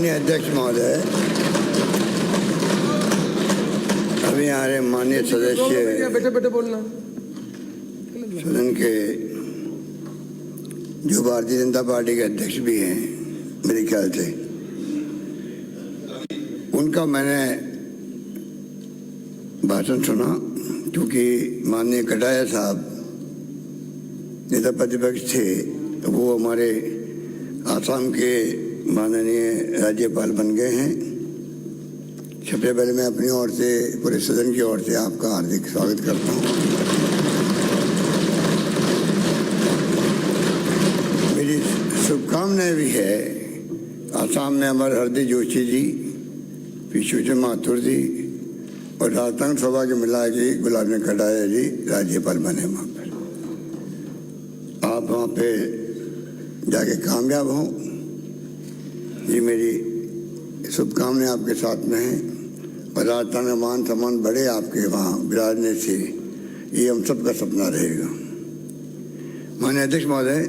माननीय अध्यक्ष महोदय, अभी हमारे माननीय सदस्य बेटे बेटे बोलना सदन के जो भारतीय जनता पार्टी के अध्यक्ष भी हैं मेरे ख्याल से, उनका मैंने भाषण सुना। क्योंकि माननीय कटारिया साहब नेता प्रतिपक्ष थे, तो वो हमारे आसाम के माननीय राज्यपाल बन गए हैं। सबसे पहले मैं अपनी ओर से, पूरे सदन की ओर से आपका हार्दिक स्वागत करता हूँ। मेरी शुभकामनाएं भी है। आसाम में हमारे हरदीप जोशी जी, विश्वचंद्र माथुर जी और राजस्थान सभा के मिला के गुलाब चंद कटारिया जी राज्यपाल बने। वहाँ पर आप वहाँ पे जाके कामयाब हों, ये मेरी शुभकामनाएं आपके साथ में हैं। और राजस्थान में मान सम्मान बढ़े आपके वहाँ विराजने से, ये हम सबका सपना रहेगा। माननीय अध्यक्ष महोदय,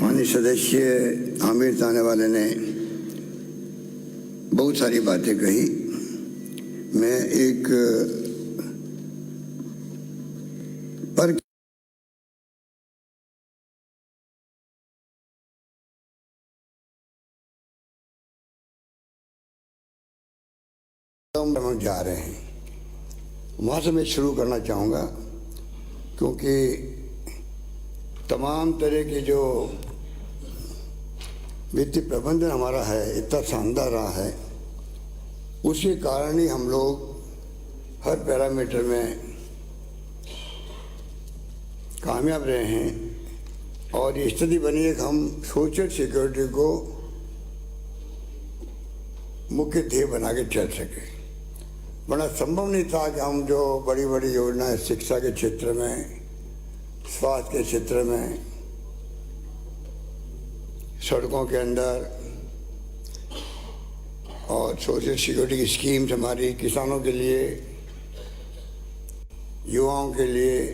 माननीय सदस्य आमिर ताने वाले ने बहुत सारी बातें कही। मैं एक पर हम जा रहे हैं, वहाँ से मैं शुरू करना चाहूँगा। क्योंकि तमाम तरह के जो वित्तीय प्रबंधन हमारा है, इतना शानदार रहा है, उसके कारण ही हम लोग हर पैरामीटर में कामयाब रहे हैं। और ये स्थिति बनी है कि हम सोशल सिक्योरिटी को मुख्य ध्येय बना के चल सके। बड़ा संभव नहीं था कि हम जो बड़ी बड़ी योजनाएं शिक्षा के क्षेत्र में, स्वास्थ्य के क्षेत्र में, सड़कों के अंदर और सोशल सिक्योरिटी की स्कीम्स हमारी किसानों के लिए, युवाओं के लिए,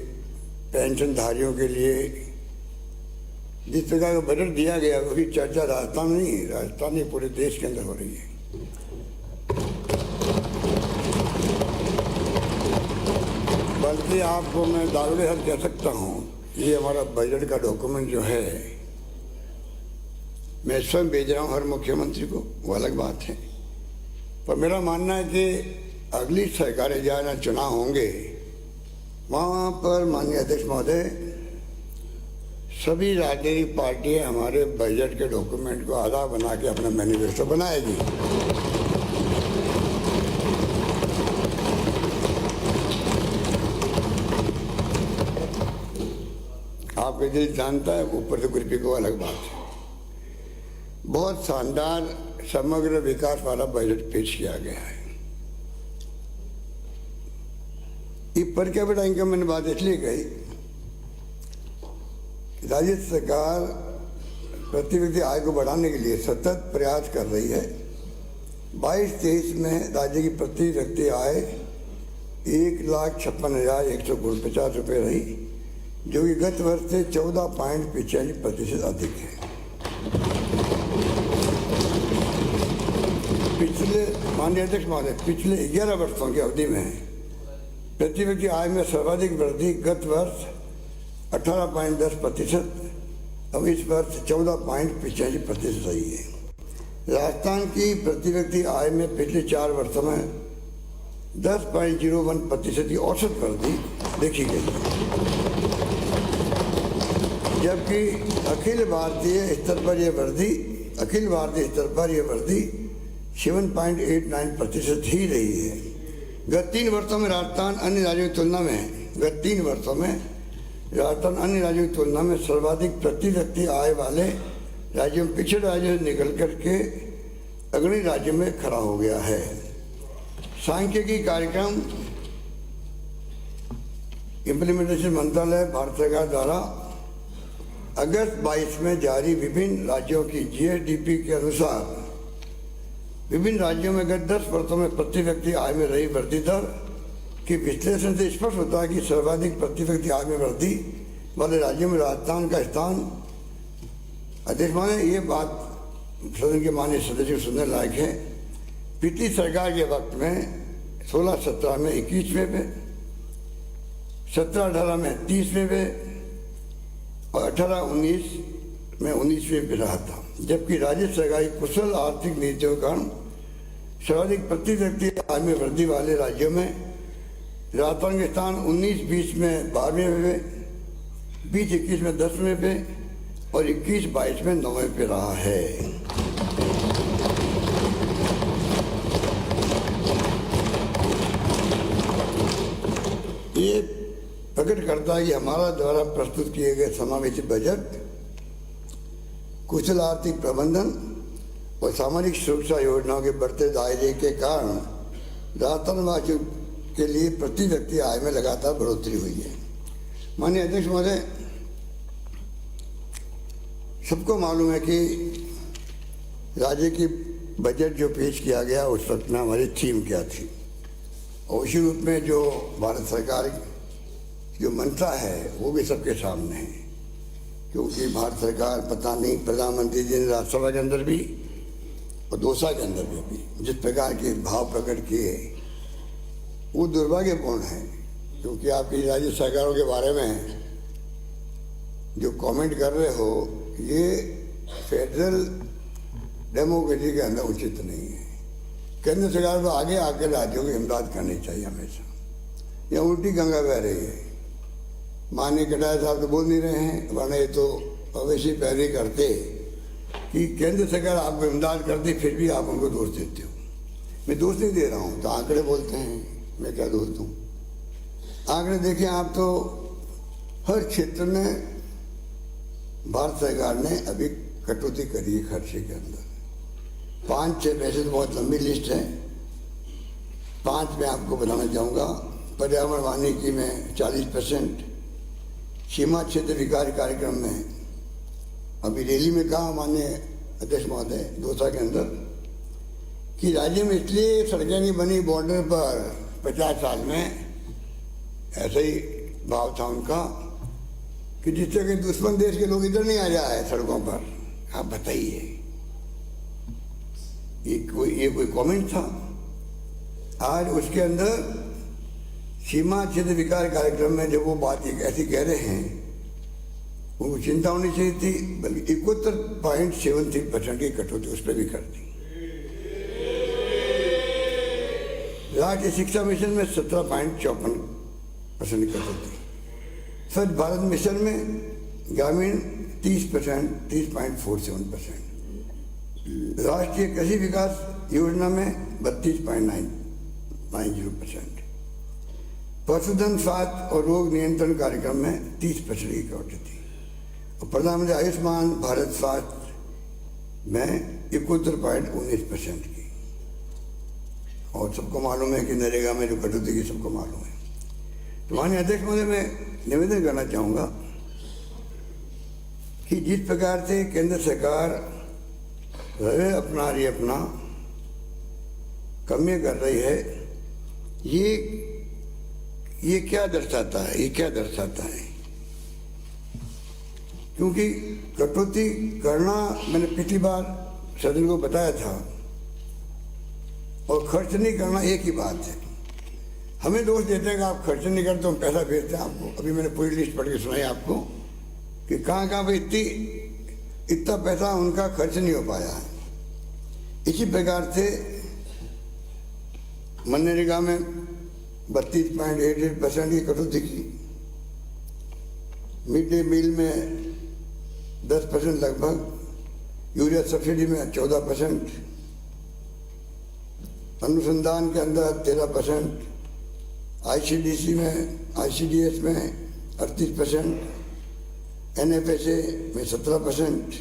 पेंशनधारियों के लिए जिस प्रकार का बजट दिया गया, उसकी चर्चा राजस्थान नहीं, राजस्थान नहीं पूरे देश के अंदर हो रही है। बल्कि आपको मैं दारुड़े हद कह सकता हूँ, ये हमारा बजट का डॉक्यूमेंट जो है, मैं स्वयं भेज रहा हूँ हर मुख्यमंत्री को, वो अलग बात है। पर मेरा मानना है कि अगली सरकारें जहाँ चुनाव होंगे, वहाँ पर माननीय अध्यक्ष महोदय, सभी राजनीतिक पार्टियाँ हमारे बजट के डॉक्यूमेंट को आधार बना के अपना मैनिफेस्टो बनाएगी। आपके दिल जानता है, ऊपर से कुर्पी को अलग बात है। बहुत शानदार समग्र विकास वाला बजट पेश किया गया है। ये पर कैपिटा इनकम मैंने बात इसलिए कही, राज्य सरकार प्रति व्यक्ति आय को बढ़ाने के लिए सतत प्रयास कर रही है। 22-23 में राज्य की प्रति व्यक्ति आय 1,56,149 रुपये रही, जो कि गत वर्ष से 14.45% अधिक है। पिछले माननीय अध्यक्ष महोदय, पिछले 11 वर्षों की अवधि में प्रति व्यक्ति आय में सर्वाधिक वृद्धि गत वर्ष 18.10%, अब इस वर्ष 14.85% रही है। राजस्थान की प्रति व्यक्ति आय में पिछले 4 वर्षों में 10.01% की औसत वृद्धि देखी गई है, जबकि अखिल भारतीय स्तर पर यह वृद्धि 7.89% ही रही है। गत 3 वर्षों में राजस्थान अन्य राज्यों की तुलना में सर्वाधिक प्रति व्यक्ति आय वाले राज्यों में, पिछड़े राज्यों से निकल करके अग्रणी राज्यों में खड़ा हो गया है। सांख्यिकी कार्यक्रम इम्प्लीमेंटेशन मंत्रालय भारत सरकार द्वारा अगस्त 22 में जारी विभिन्न राज्यों की GSDP के अनुसार विभिन्न राज्यों में गत 10 वर्षों में प्रति व्यक्ति आय में रही वृद्धि दर के विश्लेषण से स्पष्ट होता है कि सर्वाधिक प्रति व्यक्ति आय में वृद्धि वाले राज्यों में राजस्थान का स्थान। अध्यक्ष महोदय, ये बात सदन के माननीय सदस्य सुनने लायक है। पिछली सरकार के वक्त में 16-17 में 21वें पे, 17-18 में 30वें पे और 18-19 में 19वें पे रहा था। जबकि राज्य सरकार की कुशल आर्थिक नीतियों के कारण सर्वाधिक प्रति व्यक्ति आय में वृद्धि वाले राज्यों में राजस्थान के स्थान 19-20 में 12वें पे, 20-21 में 10वें पे और 21-22 में 9वें पे रहा है। ये प्रकट करता है कि हमारा द्वारा प्रस्तुत किए गए समावेशी बजट कुशल आर्थिक प्रबंधन और सामाजिक सुरक्षा योजनाओं के बढ़ते दायरे के कारण राजस्थानवासियों के लिए प्रति व्यक्ति आय में लगातार बढ़ोतरी हुई है। माननीय अध्यक्ष महोदय, सबको मालूम है कि राज्य की बजट जो पेश किया गया उस वक्त में हमारी थीम क्या थी और उसी रूप में जो भारत सरकार जो मंशा है वो भी सबके सामने है। क्योंकि भारत सरकार पता नहीं प्रधानमंत्री जी ने राज्यसभा के अंदर भी और दोसा के अंदर भी जिस प्रकार के भाव प्रकट किए वो दुर्भाग्यपूर्ण है। क्योंकि आपकी राज्य सरकारों के बारे में जो कमेंट कर रहे हो ये फेडरल डेमोक्रेसी के अंदर उचित नहीं है। केंद्र सरकार को आगे आकर राज्यों की इमदाद करनी चाहिए हमेशा। यह उल्टी गंगा बह रही है। माननीय कटारिया साहब तो बोल नहीं रहे हैं, वरना ये तो अवश्य पैरवी करते कि केंद्र सरकार आपको इमदाद करती फिर भी आप उनको दोष देते हो। मैं दोष नहीं दे रहा हूँ, तो आंकड़े बोलते हैं, मैं क्या दोष दूँ। आंकड़े देखिए आप, तो हर क्षेत्र में भारत सरकार ने अभी कटौती करी है खर्चे के अंदर। 5-6 पैसे तो बहुत लंबी लिस्ट है, 5 में आपको बताना चाहूँगा। पर्यावरण वानिकी में 40%, सीमा क्षेत्र विकास कार्यक्रम में अभी रैली में कहा माननीय अध्यक्ष महोदय दोसा के अंदर कि राज्य में इसलिए सड़कें नहीं बनी बॉर्डर पर 50 साल में, ऐसा ही भाव था उनका कि जिससे कि दुश्मन देश के लोग इधर नहीं आ जाए सड़कों पर। आप बताइए, ये कोई कमेंट था? आज उसके अंदर सीमा क्षेत्र विकास कार्यक्रम में जब वो बात ऐसी कह रहे हैं, उनको चिंता होनी चाहिए थी, बल्कि 71.73% की कटौती उस पर भी कर दी। राष्ट्रीय शिक्षा मिशन में 17.54% की कटौती। स्वच्छ भारत मिशन में ग्रामीण 30.47%। राष्ट्रीय कृषि विकास योजना में 32.90%। पशुधन स्वास्थ्य और रोग नियंत्रण कार्यक्रम में 30% की कटौती थी। और प्रधानमंत्री आयुष्मान भारत स्वास्थ्य में 71.19% की। और सबको मालूम है कि नरेगा में जो कटौती की सबको मालूम है। तो माननीय अध्यक्ष महोदय, मैं निवेदन करना चाहूँगा कि जिस प्रकार से केंद्र सरकार रवैया अपना रही अपना कमियाँ कर रही है, ये क्या दर्शाता है? ये क्या दर्शाता है? क्योंकि कटौती करना मैंने पिछली बार सदन को बताया था, और खर्च नहीं करना एक ही बात है। हमें दोष देते हैं कि आप खर्च नहीं करते, हम पैसा भेजते हैं आपको। अभी मैंने पूरी लिस्ट पढ़ के सुनाई आपको कि कहाँ पे इतना पैसा उनका खर्च नहीं हो पाया है। इसी प्रकार से मनरेगा में 32.88% की कटौती की। मिड डे मील में 10% लगभग, यूरिया सब्सिडी में 14%, अनुसंधान के अंदर 13%, आईसीडीएस में 38%, एनएफएसए में 17%,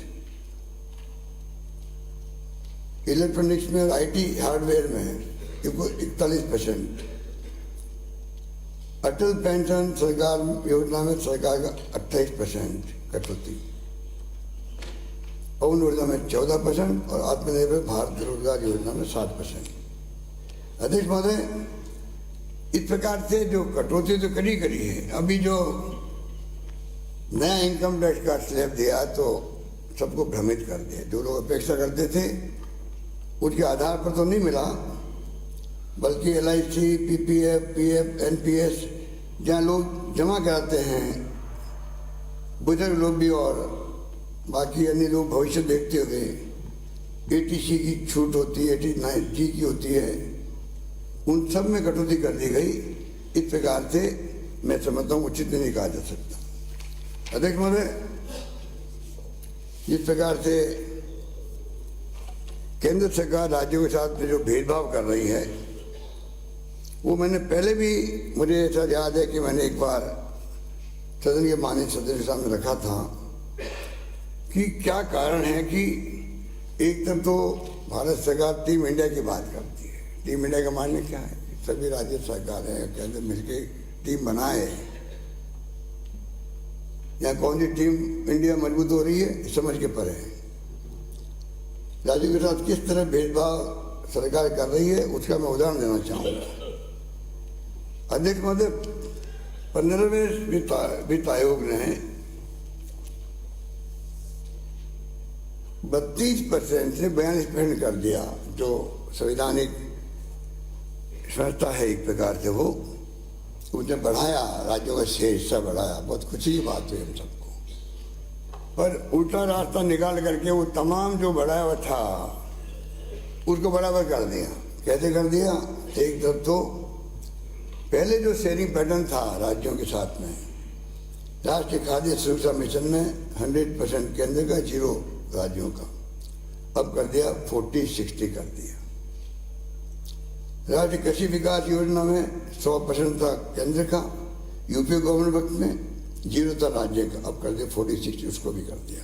इलेक्ट्रॉनिक्स में और आईटी हार्डवेयर में 41%, अटल पेंशन सरकार योजना में सरकार का 28% कटौती, पवन ऊर्जा में 14% और आत्मनिर्भर भारत रोजगार योजना में 7%। अध्यक्ष महोदय, इस प्रकार से जो कटौती तो करी है। अभी जो नया इनकम टैक्स का स्लैब दिया तो सबको भ्रमित कर दिया। जो लोग अपेक्षा करते थे उसके आधार पर तो नहीं मिला, बल्कि LIC, PPF, PF, NPS जहाँ लोग जमा कराते हैं, बुजुर्ग लोग भी और बाकी अन्य लोग भविष्य देखते हुए 80C की छूट होती है, 89G की होती है, उन सब में कटौती कर दी गई। इस प्रकार से मैं समझता हूँ उचित नहीं कहा जा सकता। अध्यक्ष महोदय, जिस प्रकार से केंद्र सरकार राज्यों के साथ जो भेदभाव कर रही है, वो मैंने पहले भी, मुझे ऐसा याद है कि मैंने एक बार सदन के माननीय सदस्य के सामने रखा था कि क्या कारण है कि एक तरफ तो भारत सरकार टीम इंडिया की बात करती है। टीम इंडिया का मायने क्या है? सभी राज्य सरकार है केंद्र मिलकर टीम बनाए, या कौन सी टीम इंडिया मजबूत हो रही है समझ के परे है। राज्यों के साथ किस तरह भेदभाव सरकार कर रही है उसका मैं उदाहरण देना चाहूँगा। अध्यक्ष महोदय, 15वें वित्त आयोग ने 32% से 42% कर दिया, जो संवैधानिक संस्था है एक प्रकार से, वो उसने बढ़ाया, राज्यों का शेष हिस्सा बढ़ाया। बहुत खुशी की बात हुई हम सबको, पर उल्टा रास्ता निकाल करके वो तमाम जो बढ़ाया हुआ था उसको बराबर कर दिया। कैसे कर दिया? एक तरफ तो पहले जो शेयरिंग पैटर्न था राज्यों के साथ में, राष्ट्रीय खाद्य सुरक्षा मिशन में 100% केंद्र का, 0 राज्यों का, अब कर दिया 40-60 कर दिया। राष्ट्रीय कृषि विकास योजना में 100% था केंद्र का, यूपी गवर्नमेंट वक्त में 0 था राज्य का, अब कर दिया 40-60, उसको भी कर दिया।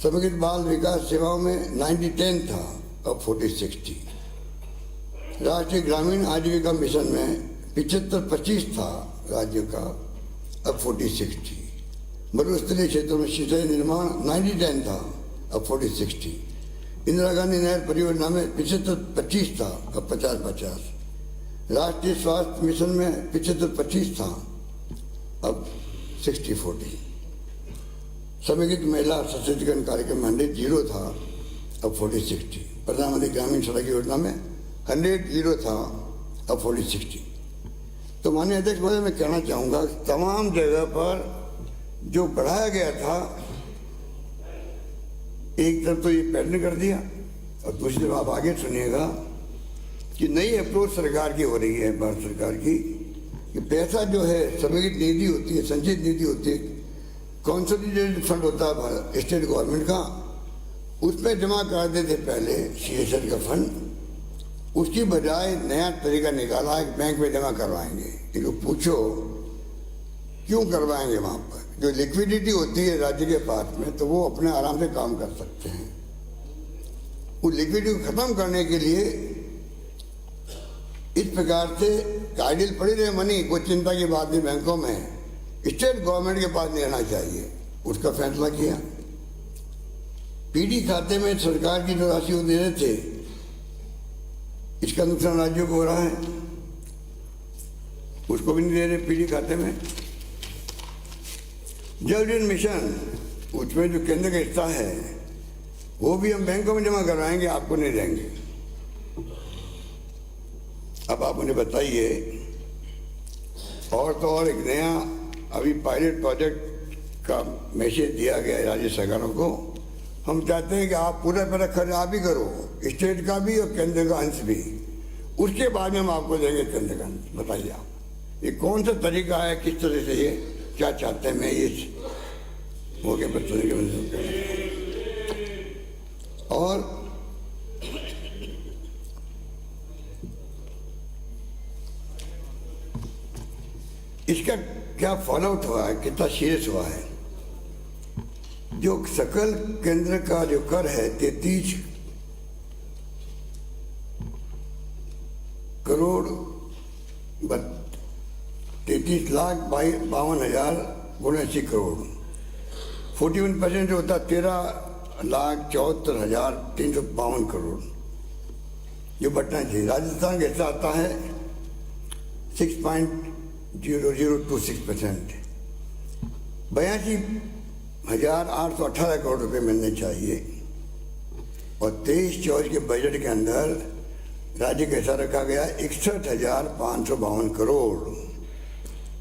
समेकित बाल विकास सेवाओं में 90-10 था, अब 40-60। राष्ट्रीय ग्रामीण आजीविका मिशन में 75-25 था राज्यों का, अब 40-60। मरुस्थलीय क्षेत्रों में सिंचाई निर्माण 90-10 था, अब 40-60। इंदिरा गांधी नहर परियोजना में 75-25 था, अब 50-50। राष्ट्रीय स्वास्थ्य मिशन में 75-25 था, अब 60-40। समेकित महिला सशक्तिकरण कार्यक्रम में 100 था, अब 40-60। प्रधानमंत्री ग्रामीण सड़क योजना में 100 था, अब 40-60। तो माननीय अध्यक्ष महोदय, मैं कहना चाहूँगा तमाम जगह पर जो बढ़ाया गया था, एक तरफ तो ये पैटर्न कर दिया, और दूसरी तरफ आप आगे सुनिएगा कि नई अप्रोच सरकार की हो रही है, भारत सरकार की, कि पैसा जो है समेकित निधि होती है, संचित निधि होती है, कंसोलिडेटेड फंड होता है स्टेट गवर्नमेंट का, उसमें जमा कर देते पहले CSR का फंड, उसकी बजाय नया तरीका निकाला है, बैंक में जमा करवाएंगे। इनको पूछो क्यों करवाएंगे? वहाँ पर जो लिक्विडिटी होती है राज्य के पास में, तो वो अपने आराम से काम कर सकते हैं। वो लिक्विडिटी को खत्म करने के लिए इस प्रकार से आइडियल पड़ी रहे मनी, कोई चिंता की बात नहीं, बैंकों में स्टेट गवर्नमेंट के पास नहीं रहना चाहिए, उसका फैसला किया। PD खाते में सरकार की जो राशि वो दे रहे थे, इसका नुकसान राज्यों को हो रहा है, उसको भी नहीं दे रहे PD खाते में। जल जीवन मिशन, उसमें जो केंद्र का हिस्सा है वो भी हम बैंकों में जमा करवाएंगे, आपको नहीं देंगे। अब आप मुझे बताइए, और तो और एक नया अभी पायलट प्रोजेक्ट का मैसेज दिया गया है राज्य सरकारों को। हम चाहते हैं कि आप पूरा खर्च आप ही करो, स्टेट का भी और केंद्र का अंश भी, उसके बाद में हम आपको देंगे केंद्र का अंश। बताइए आप ये कौन सा तरीका है, किस तरह से ये क्या चाहते हैं? मैं इस मौके पर सुनने के और इसका क्या फॉलोआउट हुआ है, कितना सीरियस हुआ है? जो सकल केंद्र का जो कर है 33 करोड़ 33,52,080 करोड़, 41% जो होता 13,74,352 करोड़ जो बटना चाहिए। राजस्थान का हिस्सा आता है 6.0026%। 82 1818 करोड़ रुपए मिलने चाहिए और 23-24 के बजट के अंदर राज्य का हिस्सा रखा गया 61,552 करोड़,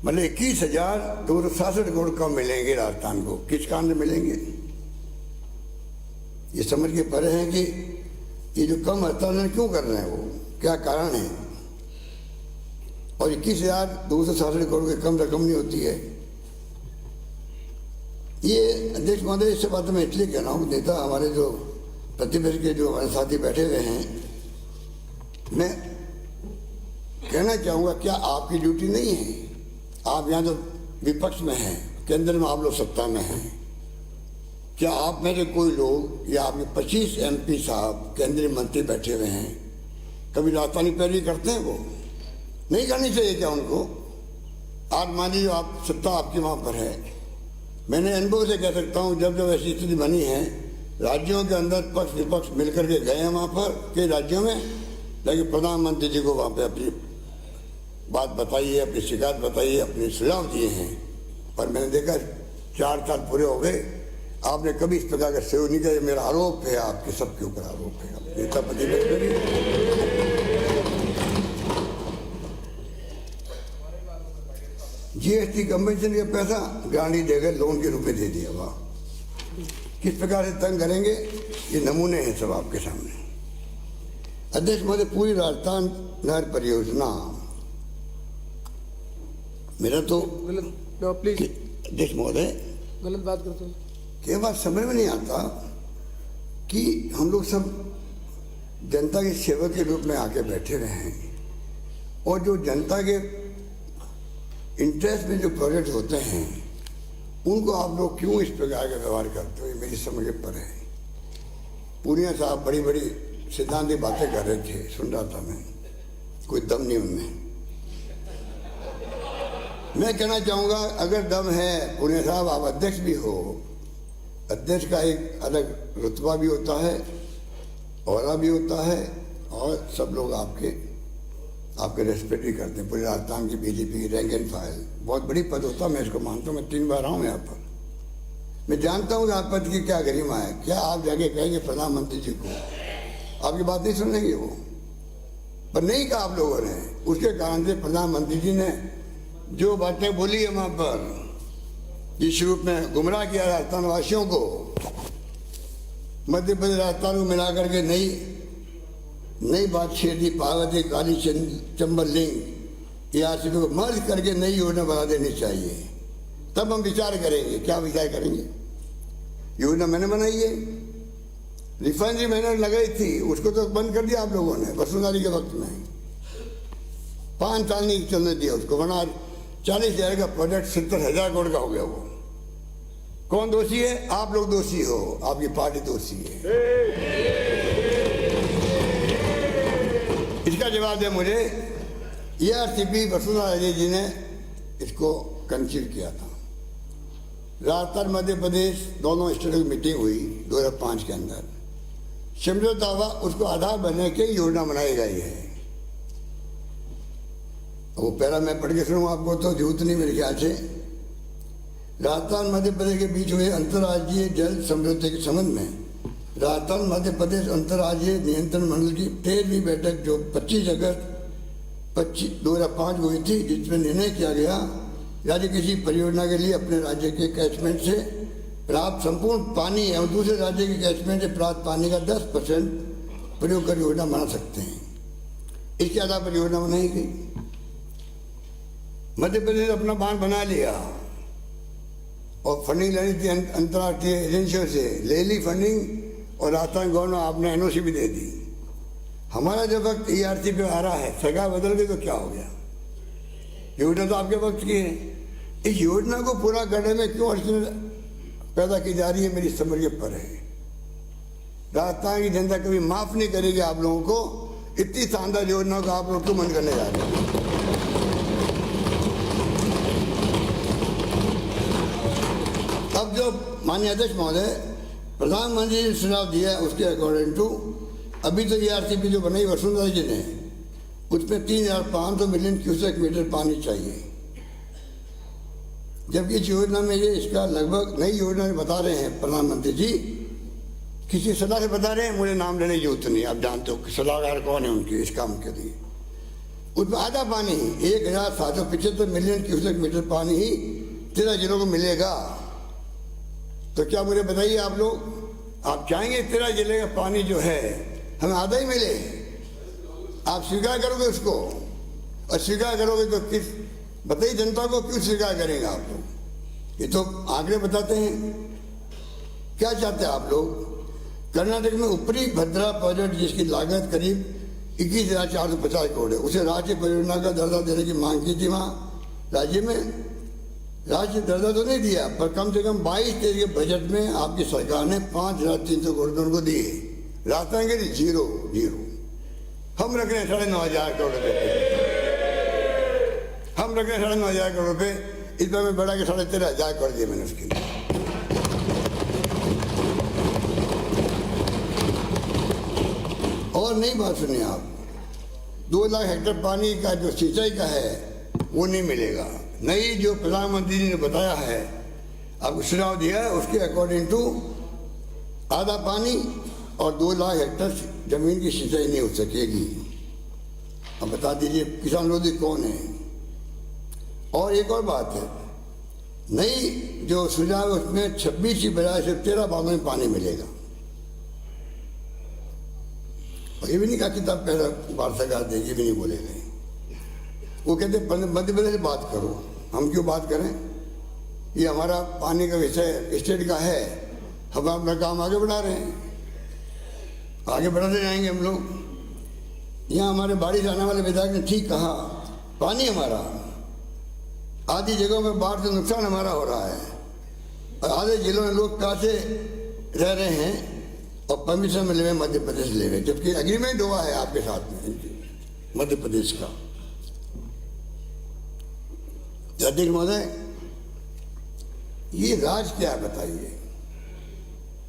मतलब 21,267 करोड़ कम मिलेंगे राजस्थान को। किस कारण से मिलेंगे ये समझ के परे हैं कि ये जो कम हस्तांतरण क्यों कर रहे हैं, वो क्या कारण है। और 21,267 करोड़ की कम रकम नहीं होती है। ये अध्यक्ष महोदय, इस बात मैं इसलिए कह रहा हूँ, नेता हमारे जो प्रतिपक्ष के जो हमारे साथी बैठे हुए हैं, मैं कहना चाहूँगा क्या आपकी ड्यूटी नहीं है? आप यहाँ तो विपक्ष में हैं, केंद्र में आप लोग सत्ता में हैं, क्या आप में से कोई लोग या आपके 25 MP साहब केंद्रीय मंत्री बैठे हुए हैं, कभी राजस्थानी पैरवी करते हैं? वो नहीं करनी चाहिए क्या उनको? आज मान लीजिए आप सत्ता आपकी वहाँ पर है, मैंने अनुभव से कह सकता हूँ, जब जब ऐसी स्थिति बनी है राज्यों के अंदर पक्ष विपक्ष मिलकर के गए हैं वहाँ पर कई राज्यों में, लेकिन प्रधानमंत्री जी को वहाँ पे अपनी बात बताइए, अपनी शिकायत बताइए, अपने सुझाव दिए हैं, पर मैंने देखा 4 साल पूरे हो गए, आपने कभी इस प्रकार का सहयोग नहीं किया। ये मेरा आरोप है, आपके सबके ऊपर आरोप है, नेता प्रतिपक्ष। GST कन्वेंशन का पैसा गारंटी देकर लोन के रूप में दे दिया, वाह किस प्रकार से तंग करेंगे, ये नमूने हैं सब आपके सामने। अध्यक्ष महोदय, पूरी राजस्थान नहर परियोजना, मेरा तो प्लीज अध्यक्ष महोदय गलत बात करते हैं। कई बार समझ में नहीं आता कि हम लोग सब जनता के सेवक के रूप में आके बैठे रहे हैं और जो जनता के इंटरेस्ट में जो प्रोजेक्ट होते हैं उनको आप लोग क्यों इस प्रकार का व्यवहार करते हो, ये मेरी समझ पर है। पूर्णिया साहब बड़ी बड़ी सिद्धांतिक बातें कर रहे थे, सुन रहा था मैं, कोई दम नहीं उनमें। मैं कहना चाहूँगा अगर दम है, पूर्णिया साहब आप अध्यक्ष भी हो, अध्यक्ष का एक अलग रुतबा भी होता है, औरा भी होता है, और सब लोग आपके रेस्पेक्ट भी करते हैं। पूरे राजस्थान की बीजेपी की रैंक एंड फाइल बहुत बड़ी पद होता है, मैं इसको मानता हूँ। मैं 3 बार आऊँ यहाँ पर, मैं जानता हूँ कि आप पद की क्या गरिमा है। क्या आप जाके कहेंगे प्रधानमंत्री जी को, आपकी बात नहीं सुनेंगे वो, पर नहीं कहा आप लोगों ने। उसके कारण से प्रधानमंत्री जी ने जो बातें बोली है वहाँ पर, जिस रूप में गुमराह किया राजस्थान वासियों को, मध्य प्रदेश राजस्थान को मिलाकर के नई बात छेड़ दी, पार्वती काली चंबल लिंग ERCP को मर्ज करके नई योजना बना देनी चाहिए, तब हम विचार करेंगे। क्या विचार करेंगे? योजना मैंने बनाई है, रिफाइनरी मैंने लगाई थी, उसको तो बंद कर दिया आप लोगों ने वसुंधरा के वक्त में। 5 साल नहीं चलने दिया उसको, वरना 40,000 का प्रोजेक्ट 70,000 करोड़ का हो गया। वो कौन दोषी है? आप लोग दोषी हो, आपकी पार्टी दोषी है। इसका जवाब दे मुझे। ERCP वसुंधरा जी ने इसको कंसीव किया था। राजस्थान मध्य प्रदेश दोनों स्टेटों की मीटिंग हुई 2005 के अंदर, समझौता हुआ, उसको आधार बनने की योजना बनाई गई है। वो पहला मैं पढ़ के सुनूँ आपको तो झूठ नहीं मेरे ख्याल से। राजस्थान मध्य प्रदेश के बीच हुए अंतर्राज्यीय जल समझौते के संबंध में राजस्थान मध्य प्रदेश अंतर्राज्यीय नियंत्रण मंडल की 13वीं बैठक जो 25 अगस्त 2005 को हुई थी, जिसमें निर्णय किया गया राज्य किसी परियोजना के लिए अपने राज्य के कैचमेंट से प्राप्त संपूर्ण पानी एवं दूसरे राज्य के कैचमेंट से प्राप्त पानी का 10% प्रयोग कर योजना बना सकते हैं। इसके आधार पर योजना बनाई गई। मध्य प्रदेश अपना बांध बना लिया और फंडिंग लेनी थी अंतर्राष्ट्रीय एजेंसियों से, ले ली फंडिंग, और राजस्थान गवर्नमेंट आपने NOC भी दे दी। हमारा जब वक्त ERCP आ रहा है, सरकार बदल गई तो क्या हो गया? योजना तो आपके वक्त की है। इस योजना को पूरा करने में क्यों अड़चन पैदा की जा रही है, मेरी समझ के पर है। राजस्थान की जनता कभी माफ नहीं करेगी आप लोगों को। इतनी शानदार योजना को आप लोग क्यों बंद करने जा रहे हैं? अब जो माननीय अध्यक्ष महोदय प्रधानमंत्री ने सुझाव दिया, उसके अकॉर्डिंग टू अभी तो ERCP जो बनाई वसुंधरा जी ने, उसमें 3,500 मिलियन क्यूसेक मीटर पानी चाहिए। जबकि इस योजना में ये इसका लगभग नई योजना में बता रहे हैं प्रधानमंत्री जी, किसी सलाह से बता रहे हैं, मुझे नाम लेने की जरूरत नहीं, आप जानते हो सलाहकार कौन है उनके इस काम के लिए। उसमें आधा पानी ही 1775 मिलियन क्यूसेक मीटर पानी ही 13 जिलों को मिलेगा। तो क्या मुझे बताइए आप लोग, आप चाहेंगे 13 जिले का पानी जो है हमें आधा ही मिले? आप स्वीकार करोगे उसको? और स्वीकार करोगे तो किस, बताइए जनता को क्यों स्वीकार करेंगे आप लोग? ये तो आंकड़े बताते हैं। क्या चाहते हैं आप लोग? कर्नाटक में ऊपरी भद्रा प्रोजेक्ट जिसकी लागत करीब 21,450 करोड़ है, उसे राज्य परियोजना का दर्जा देने की मांग की थी। वहाँ राज्य में राज्य दर्जा तो नहीं दिया, पर कम से कम 22-23 के बजट में आपकी सरकार ने 5,300 करोड़ रुपये उनको दिए। राजस्थान के लिए 0। हम रख रहे हैं 9,500 करोड़ रुपये, हम रख रहे हैं 9,500 करोड़ रुपये। इस पर मैं बढ़ा के 13,500 कर दिए मैंने उसके लिए। और नई बात सुनिए आप, 2 लाख हेक्टेयर पानी का जो सिंचाई का है वो नहीं मिलेगा। नई जो प्रधानमंत्री जी ने बताया है, आपको सुझाव दिया है, उसके अकॉर्डिंग टू आधा पानी और 2 लाख हेक्टेयर जमीन की सिंचाई नहीं हो सकेगी। अब बता दीजिए किसान विरोधी कौन है? और एक और बात है, नई जो सुझाव है उसमें 26 की बजाय सिर्फ 13 बांधों में पानी मिलेगा। ये भी नहीं कहा कि तब पहला बार सरकार देगी, भी नहीं बोले गए। वो कहते मध्य प्रदेश से बात करो। हम क्यों बात करें? ये हमारा पानी का विषय स्टेट का है, हम अपना काम आगे बढ़ा रहे हैं, आगे बढ़ाते जाएंगे हम लोग। यहाँ हमारे बारिश आने वाले विधायक ने ठीक कहा, पानी हमारा, आधी जगहों में बाढ़ से नुकसान हमारा हो रहा है और आधे जिलों में लोग प्यासे रह रहे हैं और परमिशन मिले हुए मध्य प्रदेश ले रहे, जबकि एग्रीमेंट हुआ है आपके साथ में मध्य प्रदेश का। अध्यक्ष महोदय, ये राज क्या है बताइए?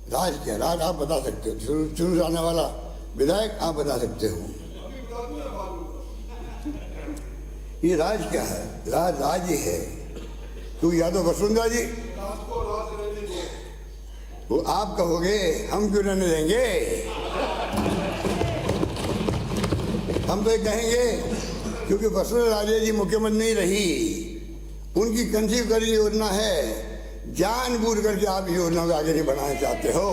राज क्या? राज आप बता सकते हो, शुरू से आने वाला विधायक आप बता सकते हो। ये राज क्या है? राज ही है। तू या तो वसुंधरा जी, वो आप कहोगे, हम क्यों रहने देंगे? हम तो ये कहेंगे क्योंकि वसुंधरा राजे जी मुख्यमंत्री नहीं रही, उनकी कंसीव करी योजना है, जानबूझ करके आप योजना को आगे नहीं बढ़ाना चाहते हो।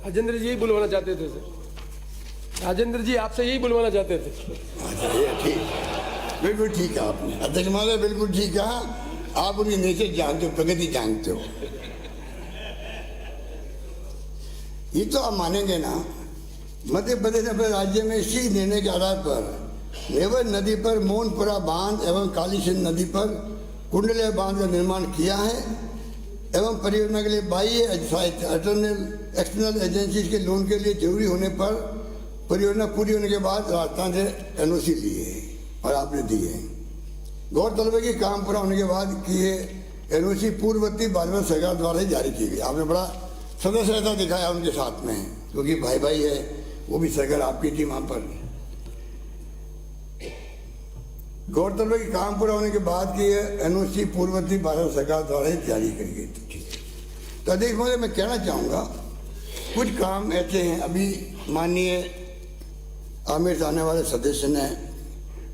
राजेंद्र जी बुलवाना चाहते थे सर, राजेंद्र जी आपसे यही बुलवाना चाहते थे। ठीक, बिल्कुल ठीक है आपने अध्यक्ष महोदय, बिल्कुल ठीक कहा। आप उनकी नेचर जानते हो, प्रगति जानते हो। ये तो आप मानेंगे ना, मध्य प्रदेश अपने राज्य में इसी निर्णय के आधार पर नेवर नदी पर मोनपुरा बांध एवं काली सिंध नदी पर कुंडले बांध का निर्माण किया है एवं परियोजना के लिए बाह्य एक्सटर्नल एजेंसीज के लोन के लिए जरूरी होने पर परियोजना पूरी होने के बाद राजस्थान से एनओसी लिए और आपने दिए। गौरतलब है कि काम पूरा होने के बाद कि ये एनओसी पूर्ववर्ती भाजपा सरकार द्वारा ही जारी की गई। आपने बड़ा सदस्यता दिखाया उनके साथ में, क्योंकि भाई भाई है, वो भी सरकार आपकी थी वहां पर। गौरतलब है कि काम पूरा होने के बाद की एनओसी पूर्ववर्ती भारत सरकार द्वारा ही जारी करी गई थी। तो अध्यक्ष महोदय, मैं कहना चाहूँगा कुछ काम ऐसे हैं, अभी माननीय आमिर से आने वाले सदस्य ने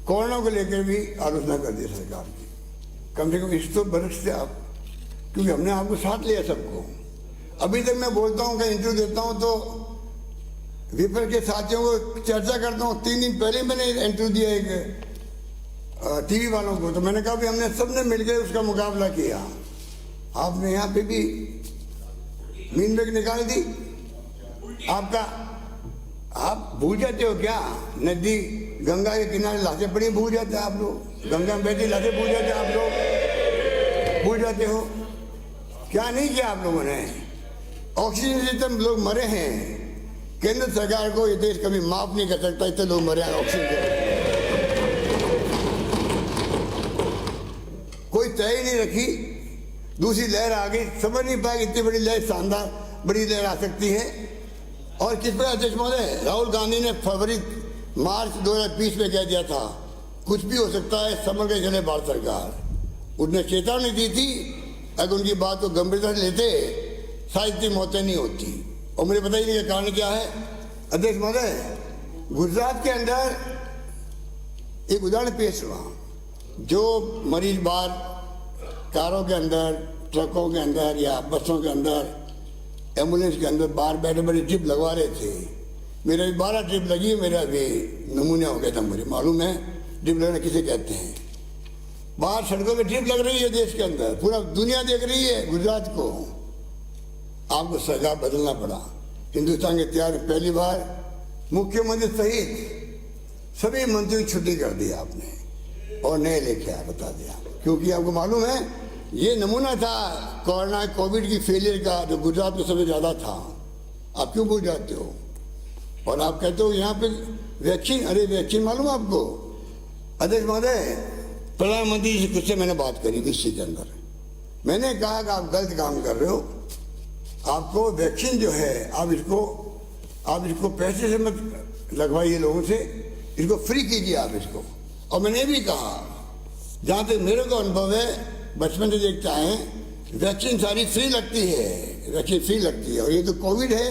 कोरोना को लेकर भी आलोचना कर दी सरकार की। कम से कम इस तो बरस से आप, क्योंकि हमने आपको साथ लिया सबको। अभी तक मैं बोलता हूँ, कहीं इंटरव्यू देता हूँ तो विपक्ष के साथियों को चर्चा करता हूँ। 3 दिन पहले मैंने इंटरव्यू दिया एक टीवी वालों को, तो मैंने कहा भी हमने सबने मिलकर उसका मुकाबला किया। आपने यहाँ पे भी मीन ब्रेक निकाल दी। आपका आप भूल जाते हो क्या? नदी गंगा के किनारे लाशें पड़ी भूल जाते हैं आप लोग, गंगा में बैठी लाशें भूल जाते हैं आप लोग, भूल जाते हो क्या? नहीं किया आप लोगों ने। ऑक्सीजन से इतने लोग मरे हैं, केंद्र सरकार को ये देश कभी माफ नहीं कर सकता, इतने लोग मरे हैं ऑक्सीजन के। कोई तय ही नहीं रखी, दूसरी लहर आ गई, समझ नहीं पाई इतनी बड़ी लहर, शानदार बड़ी लहर आ सकती है। और किस पर अध्यक्ष महोदय, राहुल गांधी ने फरवरी मार्च 2020 में कह दिया था कुछ भी हो सकता है, संभल के चले भारत सरकार। उसने चेतावनी दी थी, अगर उनकी बात को गंभीरता से लेते शायद इतनी मौतें नहीं होती। और मुझे पता ही नहीं कि कारण क्या है। अध्यक्ष महोदय, गुजरात के अंदर एक उदाहरण पेश हुआ, जो मरीज बाहर कारों के अंदर, ट्रकों के अंदर या बसों के अंदर, एम्बुलेंस के अंदर बाहर बैठे बैठे ड्रिप लगवा रहे थे। मेरा भी 12 ड्रिप लगी, मेरा भी नमूने हो गया था। मुझे मालूम है ड्रिप लगना किसे कहते हैं। बाहर सड़कों पे ड्रिप लग रही है देश के अंदर, पूरा दुनिया देख रही है गुजरात को। आपको सरकार बदलना पड़ा। हिंदुस्तान के इतिहास में पहली बार मुख्यमंत्री सहित सभी मंत्रियों की छुट्टी कर दी आपने और नए लेके आया, बता दिया। क्योंकि आपको मालूम है ये नमूना था कोरोना कोविड की फेलियर का, जो गुजरात में सबसे ज्यादा था। आप क्यों भूल जाते हो? और आप कहते हो यहाँ पे वैक्सीन, अरे वैक्सीन मालूम आपको? अध्यक्ष महोदय, प्रधानमंत्री जी से मैंने बात करी थी इसी के अंदर। मैंने कहा कि आप गलत काम कर रहे हो। आपको वैक्सीन जो है आप इसको पैसे से मत लगवाइए लोगों से, इसको फ्री कीजिए आप इसको। और मैंने भी कहा, जहाँ तक मेरे को अनुभव है, बचपन से देखता है, वैक्सीन सारी फ्री लगती है, वैक्सीन फ्री लगती है। और ये तो कोविड है,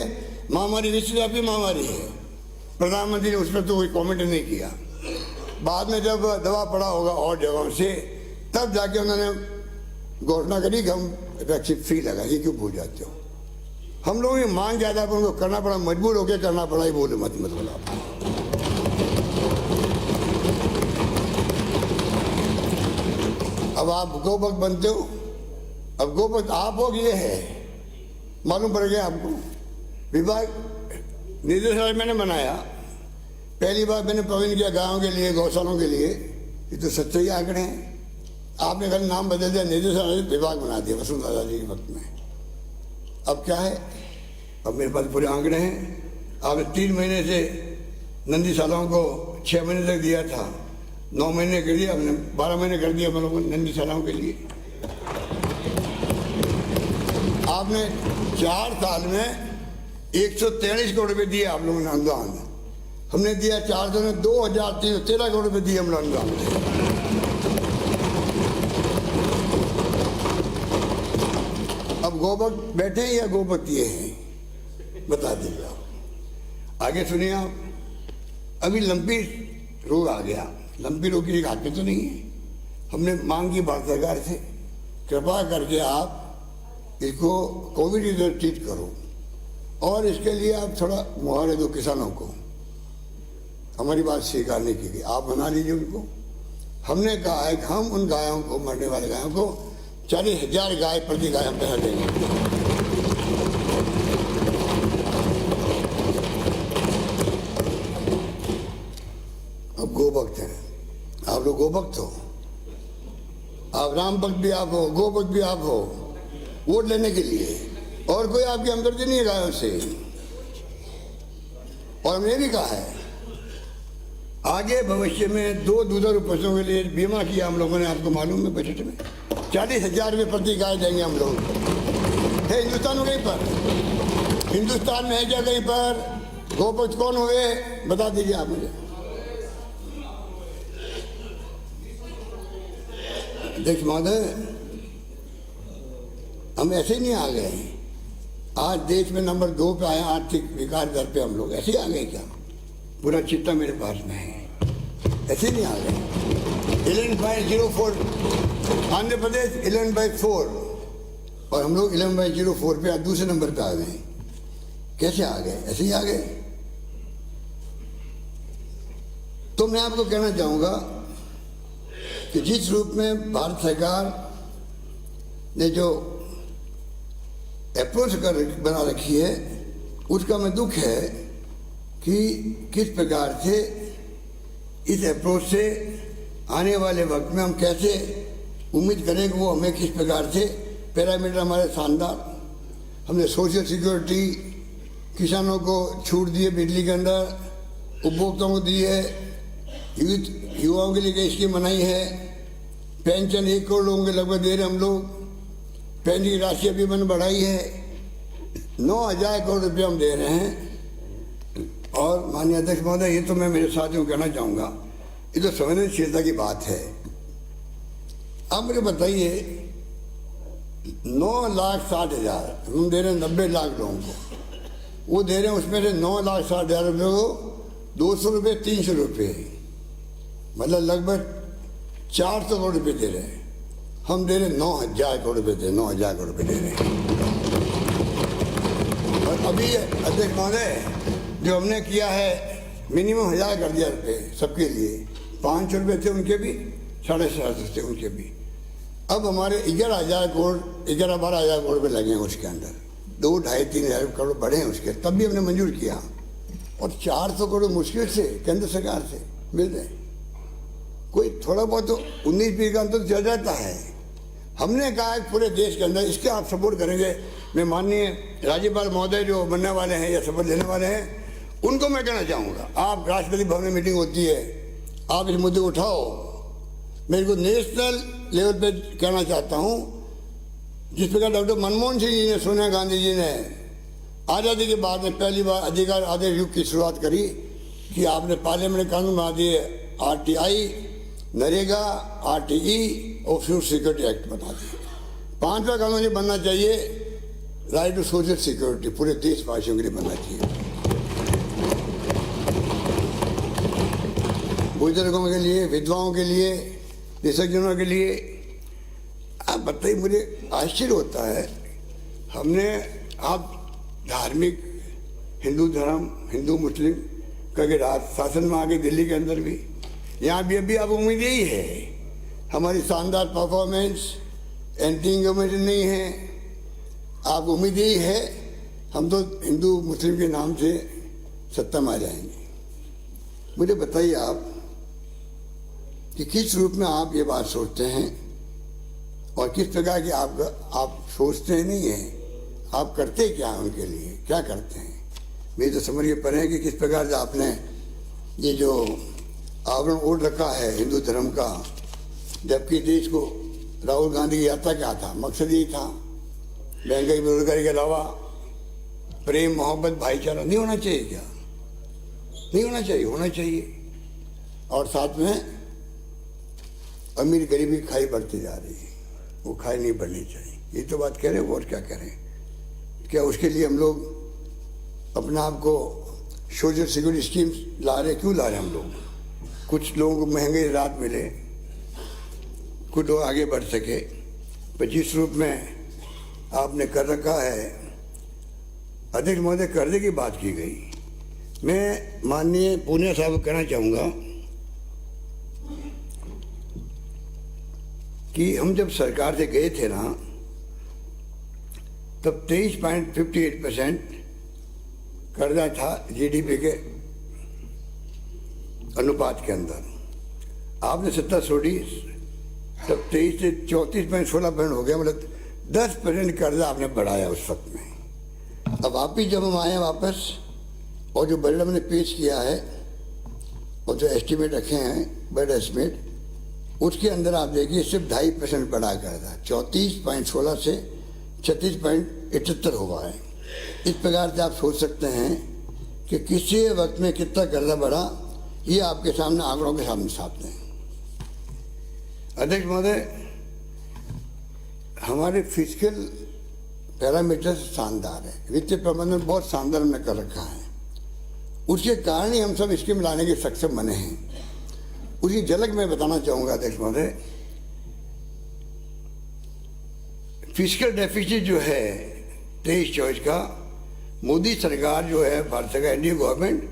महामारी, विश्वव्यापी महामारी है। प्रधानमंत्री ने उस पर तो कोई कॉमेंट नहीं किया। बाद में जब दवा पड़ा होगा और जगहों से, तब जाके उन्होंने घोषणा करी कि हम वैक्सीन फ्री लगाएंगे। क्यों भूल जाते हो? हम लोगों की मांग ज्यादा पर उनको करना पड़ा, मजबूर होकर करना पड़ा। ये बोले मत बोला। अब आप गोभक्त बनते हो। अब गोभक्त आप हो, ये है मालूम पड़ गया आपको। विभाग निदेशालय मैंने बनाया, पहली बार मैंने प्रवीण किया गांवों के लिए, गौशालों के लिए। ये तो सच्चाई आंकड़े हैं। आपने खाली नाम बदल दिया, निदेशालय विभाग बना दिया वसुंधरा जी के वक्त में। अब क्या है? अब मेरे पास पूरे आंकड़े हैं। आपने 3 महीने से नंदीशालाओं को 6 महीने तक दिया था, 9 महीने कर दिया, हमने 12 महीने कर दिया हम लोगों ने नंदीशालाओं के लिए। आपने 4 साल में 143 करोड़ रुपए दिए आप लोगों ने अनुदान। हमने दिया 4 साल में 2313 करोड़ रुपए दिए हम लोग अनुदान। अब गोभक्त बैठे हैं या गोभक्त ये हैं, बता दीजिए आप। आगे सुनिए आप। अभी लंपी रोग आ गया। लंपी रोग की घाटे तो नहीं है। हमने मांग की भारत सरकार से, कृपा करके आप इसको कोविड की तरह ट्रीट करो और इसके लिए आप थोड़ा मुआवजा दो किसानों को। हमारी बात स्वीकार नहीं की गई, आप बना लीजिए उनको। हमने कहा है कि हम उन गायों को, मरने वाले गायों को 40,000 गाय प्रति गाय हम पैसा देंगे। अब गोभक्त हैं आप लोग, गोभक्त हो आप, राम भक्त भी आप हो, गोभक्त भी आप हो, वोट लेने के लिए। और कोई आपकी हमदर्दी नहीं है गायों से। और हमने भी कहा है आगे भविष्य में 2 दुधारू पशुओं के लिए बीमा किया हम लोगों ने, आपको मालूम है बजट में 40,000 रुपये प्रति गाय देंगे हम लोग। है हिंदुस्तान में कहीं पर? हिंदुस्तान में है क्या कहीं पर? गोभक्त कौन हुए बता दीजिए आप मुझे। अध्यक्ष महोदय, हम ऐसे ही नहीं आ गए। आज देश में नंबर 2 पे आए आर्थिक विकास दर पे हम लोग। ऐसे ही आ गए क्या? पूरा चिट्ठा मेरे पास में है। ऐसे नहीं आ गए। 11/04 आंध्र प्रदेश 11/4 और हम लोग 11/04 पे आज दूसरे नंबर पे आ गए। कैसे आ गए? ऐसे ही आ गए। तो मैं आपको कहना चाहूंगा कि जिस रूप में भारत सरकार ने जो अप्रोच बना रखी है, उसका में दुख है कि किस प्रकार से इस अप्रोच से आने वाले वक्त में हम कैसे उम्मीद करें कि वो हमें किस प्रकार से पैरामीटर हमारे शानदार। हमने सोशल सिक्योरिटी, किसानों को छूट दी है बिजली के अंदर, उपभोक्ताओं को दी है, युवाओं के लिए स्कीम बनाई है, पेंशन 1 करोड़ लोगों के लगभग दे रहे हम लोग, पेंशन की राशि अभी मैंने बढ़ाई है, 9,000 करोड़ रुपये हम दे रहे हैं। और माननीय अध्यक्ष महोदय, ये तो मैं मेरे साथियों को कहना चाहूँगा, ये तो संवेदनशीलता की बात है। अब मुझे बताइए, 9,60,000 हम दे रहे हैं 90 लाख लोगों को, वो दे रहे हैं उसमें से 9,60,000 रुपये को 200 रुपये 300 रुपये, मतलब लगभग 400 करोड़ रुपये दे रहे हैं। हम दे रहे हैं 9,000 करोड़ रुपये दे 9,000 करोड़ रुपये दे रहे हैं। और अभी अध्यक्ष महोदय जो हमने किया है, मिनिमम 1,000 कर दिया रुपये सबके लिए। 500 रुपये थे उनके भी, 750 थे उनके भी। अब हमारे 11,000 करोड़ 11-12,000 करोड़ रुपये लगे हैं उसके अंदर, 2, 2.5, 3,000 करोड़ बढ़े हैं उसके, तब भी हमने मंजूर किया। और 400 करोड़ मुश्किल से केंद्र सरकार से मिल रहे। कोई थोड़ा बहुत तो 19-20 का अंतर चल जाता है। हमने कहा है पूरे देश के अंदर इसके आप सपोर्ट करेंगे। मैं माननीय राज्यपाल महोदय जो बनने वाले हैं या शपथ लेने वाले हैं, उनको मैं कहना चाहूँगा, आप राष्ट्रपति भवन में मीटिंग होती है, आप इस मुद्दे उठाओ। मेरे को नेशनल लेवल पे कहना चाहता हूँ, जिस प्रकार डॉक्टर मनमोहन सिंह जी ने, सोनिया गांधी जी ने आज़ादी के बाद में पहली बार अधिकार आदेश युग की शुरुआत करी कि आपने पार्लियामेंट कानून बना दिए, RTI, नरेगा, RTE और फूड सिक्योरिटी एक्ट बना दिए। 5वां कानून ये बनना चाहिए, राइट टू सोशल सिक्योरिटी, पूरे देशवासियों के लिए बनना चाहिए, बुजुर्गों के लिए, विधवाओं के लिए, निसर्गजनों के लिए। आप बताइए, मुझे आश्चर्य होता है, हमने आप धार्मिक हिंदू धर्म, हिंदू मुस्लिम करके राज शासन में आ गए दिल्ली के अंदर भी, यहाँ भी अभी आप उम्मीद यही है हमारी शानदार परफॉर्मेंस, एंटी गवर्नमेंट नहीं है, आप उम्मीद यही है हम तो हिंदू मुस्लिम के नाम से सत्ता में आ जाएंगे। मुझे बताइए आप कि किस रूप में आप ये बात सोचते हैं और किस प्रकार की आप सोचते नहीं हैं, आप करते क्या हैं उनके लिए, क्या करते हैं? मेरी तो समझ ये पर है कि किस प्रकार से आपने ये जो आवरण ओढ़ रखा है हिंदू धर्म का, जबकि देश को राहुल गांधी की यात्रा क्या था, मकसद यही था, महंगाई बेरोजगारी के अलावा प्रेम, मोहब्बत, भाईचारा नहीं होना चाहिए क्या? नहीं होना चाहिए, होना चाहिए। और साथ में अमीर गरीबी खाई बढ़ती जा रही है, वो खाई नहीं बढ़नी चाहिए, ये तो बात कह रहे हैं। और क्या करें? क्या उसके लिए हम लोग अपने आप को सोशल सिक्योरिटी स्कीम्स ला रहे? क्यों ला रहे हम लोग? कुछ लोगों को महंगे राहत मिले, कुछ लोग आगे बढ़ सके, पर जिस रूप में आपने कर रखा है। अध्यक्ष महोदय, कर्जे की बात की गई, मैं माननीय पूनिया साहब को कहना चाहूँगा कि हम जब सरकार से गए थे ना, तब 23.58% कर्जा था GDP के अनुपात के अंदर। आपने सत्ता छोड़ी, तब 23 से 34.16% हो गया, मतलब 10% कर्जा आपने बढ़ाया उस वक्त में। अब आप ही जब हम आए वापस और जो बजट हमने पेश किया है और जो एस्टीमेट रखे हैं, बजट एस्टीमेट, उसके अंदर आप देखिए सिर्फ 2.5% बढ़ा कर्जा, 34.16 से 36.78 हुआ है। इस प्रकार से आप सोच सकते हैं कि किसी वक्त में कितना कर्जा बढ़ा, ये आपके सामने आंकड़ों के सामने सामने है। अध्यक्ष महोदय, हमारे फिजिकल पैरामीटर्स शानदार है, वित्तीय प्रबंधन बहुत शानदार हमने कर रखा है, उसके कारण ही हम सब स्कीम लाने के सक्षम बने हैं। उसकी झलक मैं बताना चाहूँगा अध्यक्ष महोदय। फिजिकल डेफिसिट जो है 23-24 का, मोदी सरकार जो है, भारत सरकार, इंडिया गवर्नमेंट,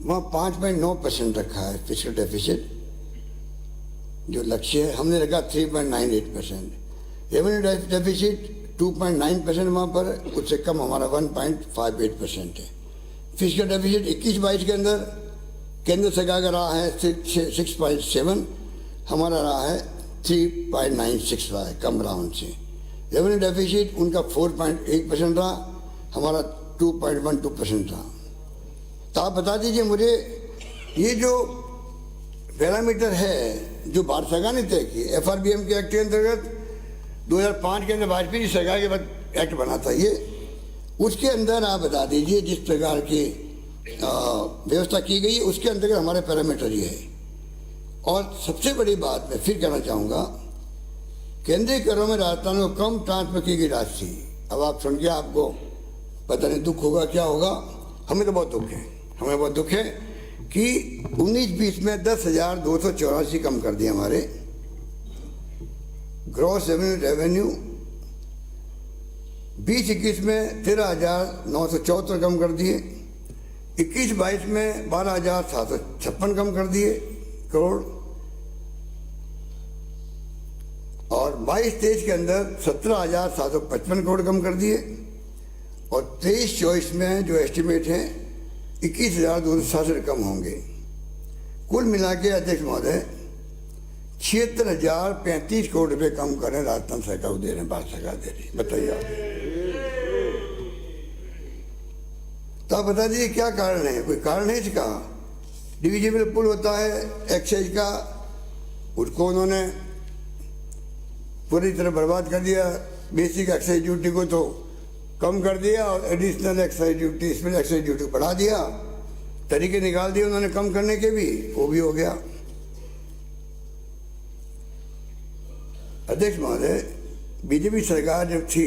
वहाँ 5.9% रखा है फिजिकल डेफिसिट, जो लक्ष्य है। हमने रखा 3.98%। रेवेन्यू डेफिसिट 2.9% वहाँ पर, उससे कम हमारा 1.58% है। फिजिकल डेफिसिट 21-22 के अंदर केंद्र सरकार का रहा है 6.7, हमारा रहा है 3.96 रहा है, कम रहा उनसे। रेवेन्यू डेफिसिट उनका 4.1% रहा, हमारा 2.12% रहा। तो आप बता दीजिए मुझे, ये जो पैरामीटर है जो भारत सरकार ने तय की, FRBM के एक्ट के अंतर्गत 2005 के अंदर वाजपेयी सरकार के बाद एक्ट बना था ये, उसके अंदर आप बता दीजिए जिस प्रकार के व्यवस्था की गई है, उसके अंतर्गत हमारे पैरामीटर ये है। और सबसे बड़ी बात मैं फिर कहना चाहूँगा, केंद्रीय करों में राजस्थान को कम ट्रांसफर की गई राशि। अब आप सुन के आपको पता नहीं दुख होगा क्या होगा, हमें तो बहुत दुख है। हमें बहुत दुख है कि 19-20 में 10,284 कम कर दिए हमारे ग्रॉस रेवेन्यू। 20-21 में 13,974 कम कर दिए। 21-22 में 12,756 कम कर दिए करोड़। और 22-23 के अंदर 17,755 करोड़ कम कर दिए। और 23-24 में जो एस्टिमेट है 21,267 कम होंगे। कुल मिला के अध्यक्ष महोदय 76,035 करोड़ रुपए कम कर रहे हैं, राजस्थान सरकार को दे रहे हैं, भारत सरकार दे रही है। बताइए आप, तो आप बता दीजिए क्या कारण है? कोई कारण है इसका? डिविजिबल पुल होता है एक्साइज का, उसको उन्होंने पूरी तरह बर्बाद कर दिया। बेसिक एक्साइज ड्यूटी को तो कम कर दिया और additional excise duty, special excise duty को बढ़ा दिया। तरीके निकाल दिए उन्होंने कम करने के भी, वो भी हो गया। अध्यक्ष महोदय, बीजेपी सरकार जब थी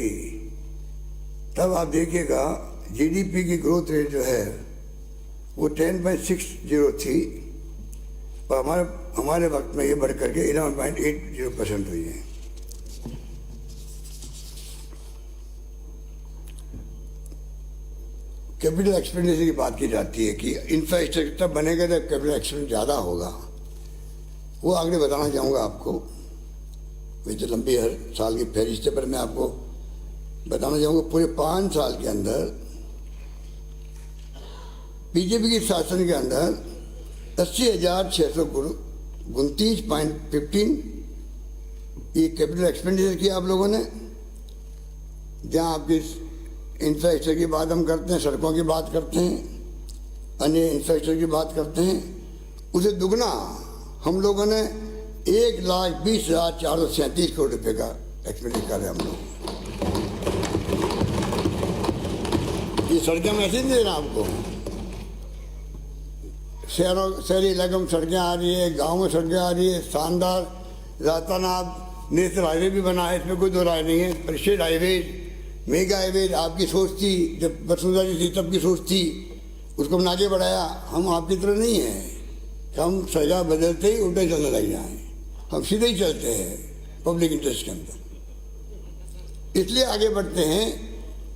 तब आप देखिएगा जीडीपी की ग्रोथ रेट जो है वो 10.60 थी, और हमारे वक्त में ये बढ़ करके 11.80% हुई है। कैपिटल एक्सपेंडिचर की बात की जाती है कि इंफ्रास्ट्रक्चर तब बनेगा जब कैपिटल एक्सपेंडिचर ज़्यादा होगा। वो आगे बताना चाहूँगा आपको, वे तो लंबी हर साल की फहरिस्त है, पर मैं आपको बताना चाहूँगा पूरे 5 साल के अंदर बीजेपी के शासन के अंदर 80,629.15 ये कैपिटल एक्सपेंडिचर किया आप लोगों ने। जहाँ आपकी इंफ्रास्ट्रक्चर की बात हम करते हैं, सड़कों की बात करते हैं, अन्य इंफ्रास्ट्रक्चर की बात करते हैं, उसे दुगना हम लोगों ने 1,20,437 करोड़ रुपए का एक्सपेंडिचर कर रहे हैं हम लोग। ये सड़कें हम ऐसे नहीं दे रहे आपको, शहरी इलाकों में सड़कें आ रही है, गाँव में सड़कें आ रही है, शानदार। राजस्थान आप नेशनल हाईवे भी बना है, इसमें कोई दो राय नहीं है। पर स्टेट हाईवे, मेगा हाईवे आपकी सोच थी, जब वसुंधरा जी थी तब की सोच थी, उसको हमने आगे बढ़ाया। हम आपकी तरह नहीं है कि हम सरकार बदलते ही उल्टे चलने लग जाएं, हम सीधे ही चलते हैं पब्लिक इंटरेस्ट के अंदर। इसलिए आगे बढ़ते हैं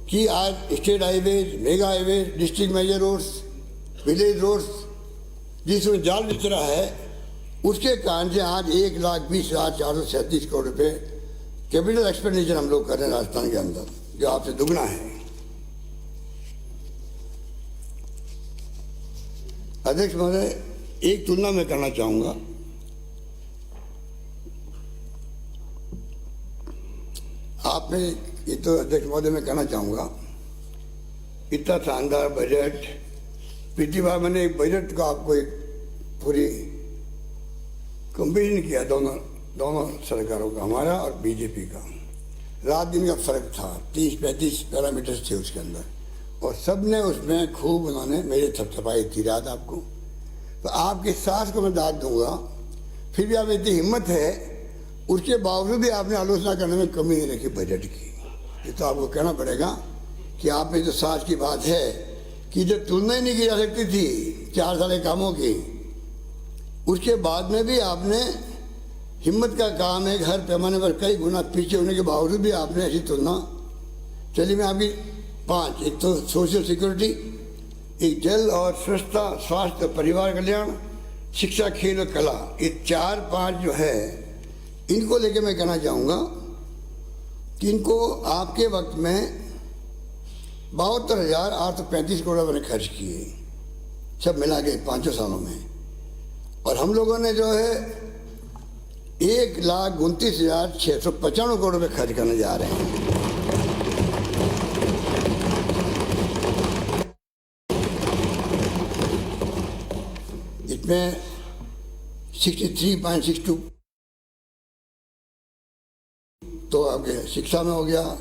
कि आज state highway, mega highway, district major roads, village roads जिसमें जाल बिछ रहा है, उसके कारण से आज 1,20,437 करोड़ रुपए कैपिटल एक्सपेंडिचर हम लोग कर रहे हैं राजस्थान के अंदर, जो आपसे दुगना है। अध्यक्ष महोदय, एक तुलना मैं करना चाहूंगा। आपने ये तो अध्यक्ष महोदय मैं कहना चाहूंगा, इतना शानदार बजट, पिछली बार मैंने एक बजट का आपको एक पूरी कंपेरिजन किया दोनों सरकारों का, हमारा और बीजेपी का। रात दिन का फर्क था, 30-35 पैरामीटर्स थे उसके अंदर, और सब ने उसमें खूब उन्होंने मेरे थपथपाई थी रात आपको। तो आपके सास को मैं दाद दूंगा, फिर भी आप इतनी हिम्मत है, उसके बावजूद भी आपने आलोचना करने में कमी नहीं रखी बजट की। ये तो आपको कहना पड़ेगा कि आप में जो सास की बात है कि जब तुलना ही नहीं की जा सकती थी 4 साल के कामों की, उसके बाद में भी आपने, हिम्मत का काम है, हर पैमाने पर कई गुना पीछे होने के बावजूद भी आपने ऐसी तुलना। चलिए मैं आपकी 5, एक तो सोशल सिक्योरिटी, एक जल और स्वच्छता, स्वास्थ्य, परिवार कल्याण, शिक्षा, खेल और कला, ये 4-5 जो है, इनको लेके मैं कहना चाहूँगा कि इनको आपके वक्त में 72,835 करोड़ मैंने खर्च किए, सब मिला के 5 सालों में। और हम लोगों ने जो है 1,29,695 करोड़ रुपये खर्च करने जा रहे हैं। इसमें 63.62 तो आपके शिक्षा में हो गया,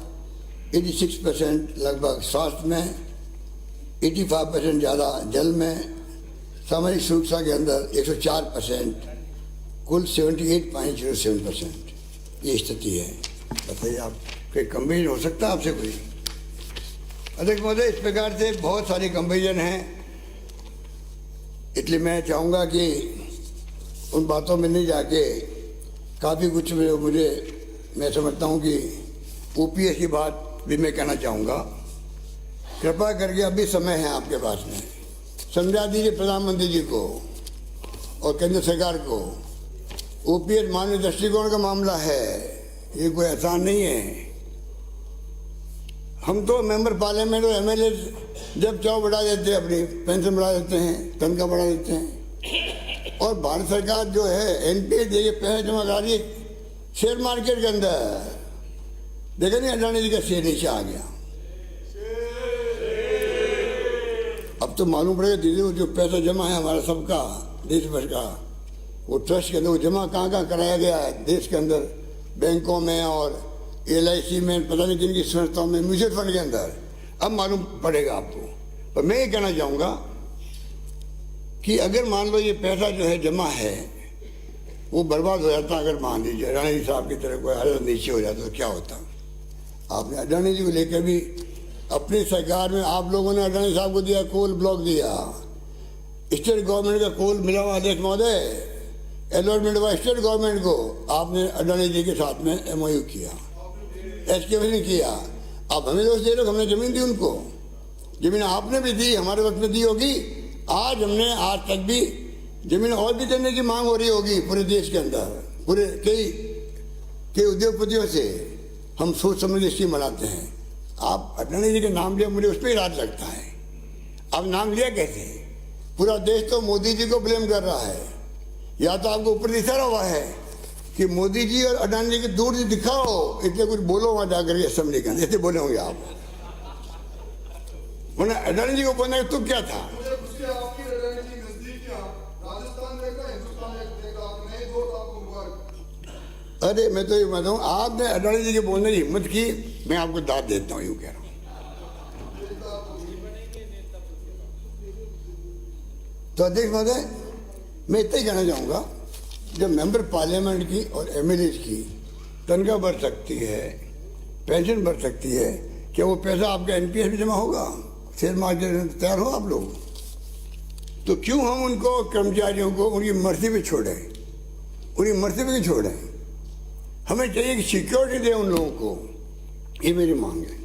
86% लगभग स्वास्थ्य में, 85% ज़्यादा जल में, सामाजिक सुरक्षा के अंदर 104%, कुल 78.07% ये स्थिति है। बताइए आप, कोई कंपेरिजन हो सकता है आपसे कोई? अध्यक्ष महोदय, इस प्रकार से बहुत सारी कंपेरिजन हैं, इसलिए मैं चाहूँगा कि उन बातों में नहीं जाके काफ़ी कुछ मैं समझता हूँ कि ओपीएस की बात भी मैं कहना चाहूँगा। कृपया करके अभी समय है आपके पास में, समझा दीजिए प्रधानमंत्री जी को और केंद्र सरकार को, ओपीएस मानवीय दृष्टिकोण का मामला है, ये कोई आसान नहीं है। हम तो मेंबर पार्लियामेंट और एमएलए जब चाहो बढ़ा देते हैं, अपनी पेंशन बढ़ा देते हैं, तनख्वाह बढ़ा देते हैं, और भारत सरकार जो है एनपीए देके पैसे जमा करा रही है शेयर मार्केट के अंदर। देखा नहीं अडानी जी का शेयर नीचे आ गया। अब तो मालूम पड़ेगा दीदी, वो जो पैसा जमा है हमारा सबका, देश भर का, वो ट्रस्ट के अंदर वो जमा कहाँ कहाँ कराया गया है देश के अंदर, बैंकों में और LIC में, पता नहीं किन की संस्थाओं में, म्यूचुअल फंड के अंदर। अब मालूम पड़ेगा आपको। पर मैं ये कहना चाहूँगा कि अगर मान लो ये पैसा जो है जमा है वो बर्बाद हो जाता, अगर मान लीजिए अडानी साहब की तरह कोई हालत नीचे हो जाता तो क्या होता? आपने अडानी जी को लेकर भी अपनी सरकार में आप लोगों ने अडानी साहब को दिया, कोल ब्लॉक दिया, स्टेट गवर्नमेंट का कोल मिला हुआ अध्यक्ष महोदय, अलॉटमेंट हुआ स्टेट गवर्नमेंट को, आपने अडानी जी के साथ में MOU किया, एक्सकेवेशन किया। अब हमें दोस्त दे रहे, हमने जमीन दी उनको, जमीन आपने भी दी, हमारे वक्त में दी होगी। आज हमने आज तक भी जमीन और भी देने की मांग हो रही होगी पूरे देश के अंदर, पूरे कई उद्योगपतियों से हम सोच समझ स्कीम बनाते हैं। आप अडानी जी के नाम लिया, मुझे उस पर ही राज लगता है। अब नाम लिया कैसे? पूरा देश तो मोदी जी को ब्लेम कर रहा है, या तो आपको ऊपर दिखा रहा है कि मोदी जी और अडानी जी के दूर से दिखाओ, इतने कुछ बोलो वहां जाकर के असेंबली के अंदर, ऐसे बोले होंगे आप। वरना अडानी जी को बोलने का तुम क्या था? अरे मैं तो ये बताऊँ, आपने अडानी जी के बोलने की हिम्मत की, मैं आपको दाद देता हूँ, यूँ कह रहा हूँ। तो अध्यक्ष महोदय, मैं इतना ही कहना चाहूँगा, जब मेंबर पार्लियामेंट की और MLA की तनख्वाह बढ़ सकती है, पेंशन बढ़ सकती है, क्या वो पैसा आपका NPS में जमा होगा? शेयर मार्केट में तैयार हो आप लोग? तो क्यों हम उनको, कर्मचारियों को उनकी मर्जी पे छोड़ें? उनकी मर्जी पे क्यों छोड़ें? हमें चाहिए कि सिक्योरिटी दें उन लोगों को, ये मेरी मांग है।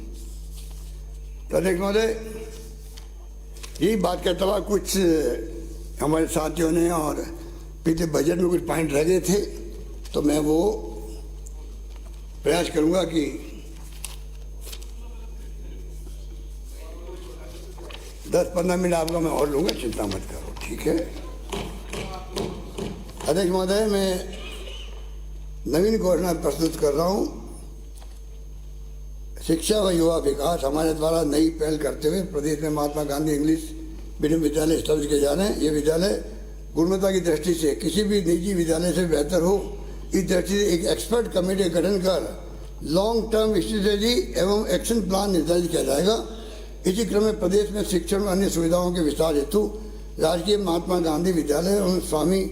तो अध्यक्ष महोदय, यही बात करता हुआ कुछ हमारे साथियों ने, और पिछले बजट में कुछ पॉइंट रह गए थे, तो मैं वो प्रयास करूंगा कि 10-15 मिनट आपका मैं और लूंगा, चिंता मत करो, ठीक है? अध्यक्ष महोदय, मैं नवीन घोषणा प्रस्तुत कर रहा हूं। शिक्षा व युवा विकास हमारे द्वारा नई पहल करते हुए प्रदेश में महात्मा गांधी इंग्लिश मीडियम विद्यालय स्थापित किए जा रहे हैं। ये विद्यालय गुणवत्ता की दृष्टि से किसी भी निजी विद्यालय से बेहतर हो, इस दृष्टि से एक एक्सपर्ट कमेटी का गठन कर लॉन्ग टर्म स्ट्रेटेजी एवं एक्शन प्लान निर्धारित किया जाएगा। इसी क्रम में प्रदेश में शिक्षण व अन्य सुविधाओं के विस्तार हेतु राजकीय महात्मा गांधी विद्यालय एवं स्वामी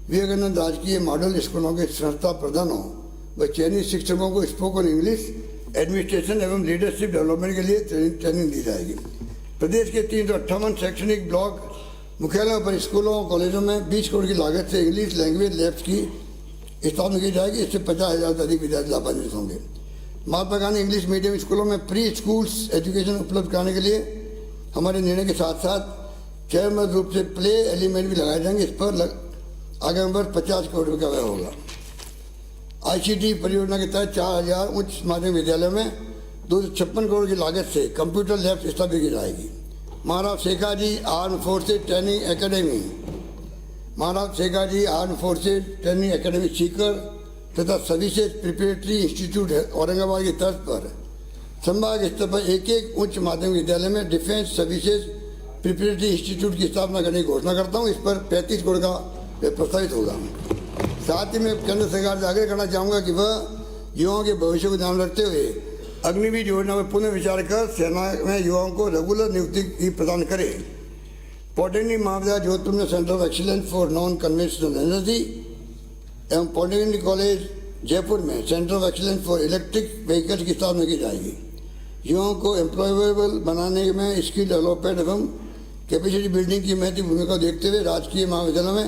विवेकानंद राजकीय मॉडल स्कूलों के संस्था प्रधानों व चयनित शिक्षकों को स्पोकन इंग्लिश, एडमिनिस्ट्रेशन एवं लीडरशिप डेवलपमेंट के लिए ट्रेनिंग दी जाएगी। प्रदेश के 358 शैक्षणिक ब्लॉक मुख्यालयों पर स्कूलों और कॉलेजों में 20 करोड़ की लागत से इंग्लिश लैंग्वेज लैब्स की स्थापना की जाएगी। इससे 50,000 से अधिक विद्यार्थी लाभान्वित होंगे। महात्मा गांधी इंग्लिश मीडियम स्कूलों में प्री स्कूल्स एजुकेशन उपलब्ध कराने के लिए हमारे निर्णय के साथ साथ चयनबद्ध रूप से प्ले एलिमेंट भी लगाए जाएंगे। इस पर आगामी वर्ष 50 करोड़ रुपये का व्यय होगा। ICT परियोजना के तहत 4,000 उच्च माध्यमिक विद्यालयों में 256 करोड़ की लागत से कंप्यूटर लैब स्थापित की जाएगी। Maharaj Shekhaji arm forces training academy, Maharaj Shekhaji arm forces training academy Sikar तथा सर्विसेज प्रिपरेटरी इंस्टीट्यूट औरंगाबाद की तर्ज पर संभाग स्तर पर एक उच्च माध्यमिक विद्यालय में डिफेंस सर्विसेज प्रिपरेटरी इंस्टीट्यूट की स्थापना करने की घोषणा करता हूँ। इस पर 35 करोड़ का प्रस्तावित होगा। साथ ही मैं केंद्र सरकार से आग्रह करना चाहूँगा कि वह युवाओं के भविष्य को ध्यान रखते हुए अग्निवीर योजना पर पुनः विचार कर सेना में युवाओं को रेगुलर नियुक्ति की प्रदान करे। पॉलिटेक्निक महाविद्यालय जोधपुर में centre of excellence for non conventional energy एवं पॉलिटेक्निक कॉलेज जयपुर में centre of excellence for electric vehicles की स्थापना की जाएगी। युवाओं को एम्प्लॉयबल बनाने में स्किल डेवलपमेंट एवं कैपेसिटी बिल्डिंग की महत्वपूर्ण भूमिका देखते हुए राजकीय महाविद्यालय में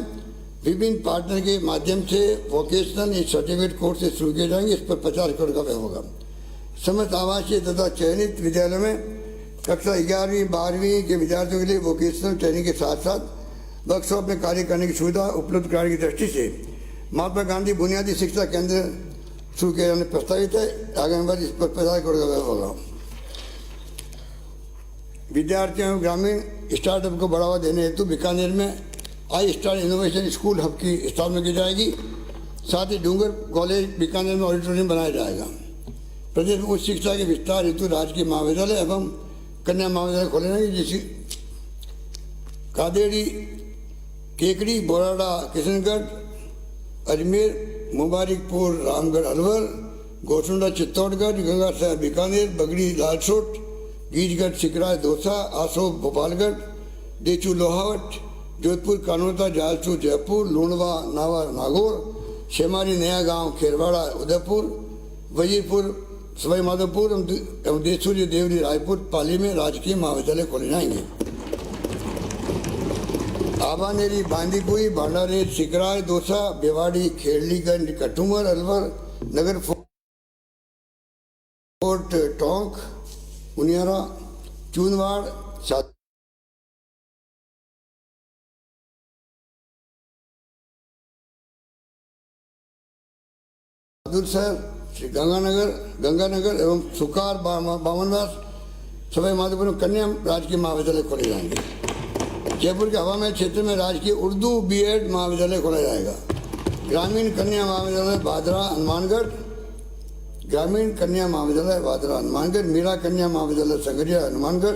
विभिन्न पार्टनर के माध्यम से वोकेशनल सर्टिफिकेट कोर्स शुरू किए जाएंगे। इस पर 50 करोड़ का व्यय होगा। समस्त आवासीय तथा चयनित विद्यालयों में कक्षा 11वीं 12वीं के विद्यार्थियों के लिए वोकेशनल ट्रेनिंग के साथ साथ वर्कशॉप में कार्य करने की सुविधा उपलब्ध कराने की दृष्टि से महात्मा गांधी बुनियादी शिक्षा केंद्र शुरू किया जाने प्रस्तावित है। आगामी वर्ष इस पर 50 करोड़ का व्यय होगा। विद्यार्थियों एवं ग्रामीण स्टार्टअप को बढ़ावा देने हेतु बीकानेर में आई स्टार इनोवेशन स्कूल हब की स्थापना की जाएगी। साथ ही डूंगर कॉलेज बीकानेर में ऑडिटोरियम बनाया जाएगा। प्रदेश में उच्च शिक्षा के विस्तार हेतु राजकीय महाविद्यालय एवं कन्या महाविद्यालय खोले जाएंगे, जिसकी कादेड़ी, केकड़ी, बोराडा, किशनगढ़, अजमेर, मुबारकपुर, रामगढ़ अलवर, गोसुंडा चित्तौड़गढ़, गंगा शहर बीकानेर, बगड़ी लालसोट, गीजगढ़ सिकराय दौसा, आसोब भोपालगढ़, डेचू लोहावट, जोधपुर कानोता, जालसू जयपुर, लूणवा नावा नागौर, शेमारी नया गांव खेरवाड़ा उदयपुर, वजीरपुर सवाई माधोपुर एवं देसूरी देवरी रायपुर पाली में राजकीय महाविद्यालय खोले जाएंगे। आबानेरी, बांदीकुई, भांडारेर, सिकराय दौसा, बेवाड़ी, खेड़लीगंज, कठुमर अलवर, नगर फोर्ट टोंक, उनियारा, चूनवाड़, सादुलशहर, गंगानगर एवं सुकार, बामनवास, सवाई माधोपुर में कन्या राजकीय महाविद्यालय खोले जाएंगे। जयपुर के हवामहल क्षेत्र में राजकीय उर्दू बीएड महाविद्यालय खोला जाएगा। ग्रामीण कन्या महाविद्यालय बादरा हनुमानगढ़, ग्रामीण कन्या महाविद्यालय बादरा हनुमानगढ़, मीरा कन्या महाविद्यालय संगरिया हनुमानगढ़,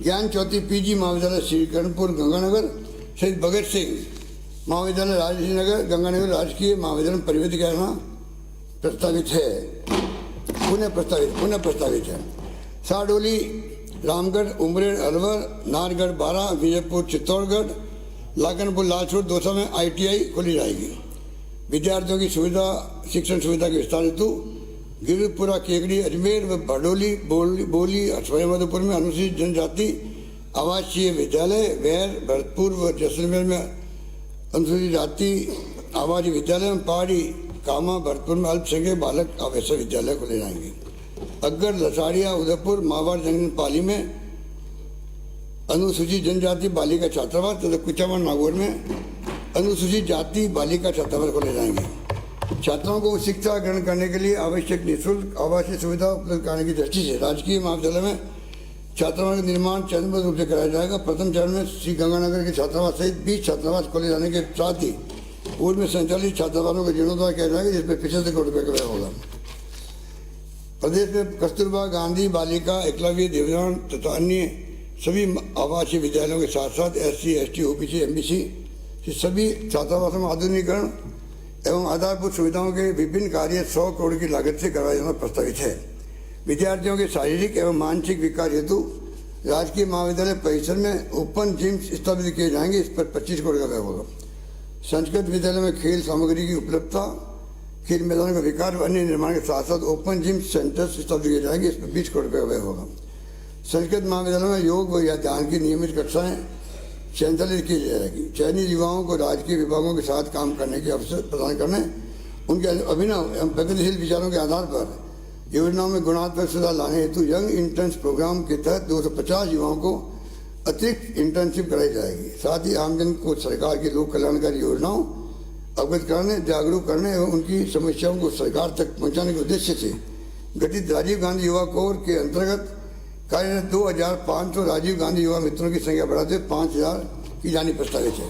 ज्ञान ज्योति पीजी महाविद्यालय श्रीकरणपुर गंगानगर, शहीद भगत सिंह महाविद्यालय राजनगर गंगानगर राजकीय महाविद्यालय में परिवर्तित करना प्रस्तावित है, पुनः प्रस्तावित है। साडोली, रामगढ़, उमरेड अलवर, नारगढ़ बारा, विजयपुर चित्तौड़गढ़, लाखनपुर लालसोट दौसा में ITI खोली जाएगी। विद्यार्थियों की सुविधा शिक्षण सुविधा के विस्तार हेतु गिरपुरा, केकड़ी, अजमेर व भडोली, बोली सवाई माधोपुर में अनुसूचित जनजाति आवासीय विद्यालय, वैर, भरतपुर व जैसलमेर में अनुसूचित जाति आवासीय विद्यालय, पहाड़ी कामा भरतपुर में अल्पसंख्यक बालक आवासीय विद्यालय खोले जाएंगे। अग्गर, लसाड़िया, उदयपुर, मावाड़ जंगल पाली में अनुसूचित जनजाति बालिका छात्रावास तथा कुचामन नागौर में अनुसूचित जाति बालिका छात्रावास खोले जाएंगे। छात्राओं को शिक्षा ग्रहण करने के लिए आवश्यक निःशुल्क आवासीय सुविधा उपलब्ध कराने की दृष्टि से राजकीय महाविद्यालय में छात्रावास का निर्माण चरणबद्ध रूप से कराया जाएगा। प्रथम चरण में श्री गंगानगर के छात्रावास सहित 20 छात्रावास खोले जाने के साथ ही पूर्व में संचालित छात्रावासों का जीर्णोद्धार किया जाएगा, जिसमें 75 करोड़ रुपये का व्यय होगा। प्रदेश में कस्तूरबा गांधी बालिका एकलव्य दिव्यांग तथा अन्य सभी आवासीय विद्यालयों के साथ साथ SC, ST, OBC, MBC सभी छात्रावासों में आधुनिकीकरण एवं आधारभूत सुविधाओं के विभिन्न कार्य 100 करोड़ की लागत से करवाया जाना प्रस्तावित है। विद्यार्थियों के शारीरिक एवं मानसिक विकास हेतु राजकीय महाविद्यालय परिसर में ओपन जिम स्थापित किए जाएंगे। इस पर 25 करोड़ का व्यय होगा। संस्कृत विद्यालय में खेल सामग्री की उपलब्धता, खेल मैदानों का विकास व अन्य निर्माण के साथ साथ ओपन जिम सेंटर्स स्थापित किए जाएंगे। इस पर 20 करोड़ रुपये का व्यय होगा। संस्कृत महाविद्यालय में योग व या ध्यान की नियमित कक्षाएं संचालित की जाएगी। चयनित युवाओं को राजकीय विभागों के साथ काम करने के अवसर प्रदान करने, उनके अभिनव एवं प्रगतिशील विचारों के आधार पर योजनाओं में गुणात्मक सुधार लाने हेतु यंग इंटर्न्स प्रोग्राम के तहत 250 युवाओं को अतिरिक्त इंटर्नशिप कराई जाएगी। साथ ही आमजन को सरकार की लोक कल्याणकारी योजनाओं अवगत कराने, जागरूक करने एवं उनकी समस्याओं को सरकार तक पहुंचाने के उद्देश्य से गठित राजीव गांधी युवा कोर के अंतर्गत कार्यरत 2500 राजीव गांधी युवा मित्रों की संख्या बढ़ाते 5000 की जानी प्रस्तावित है।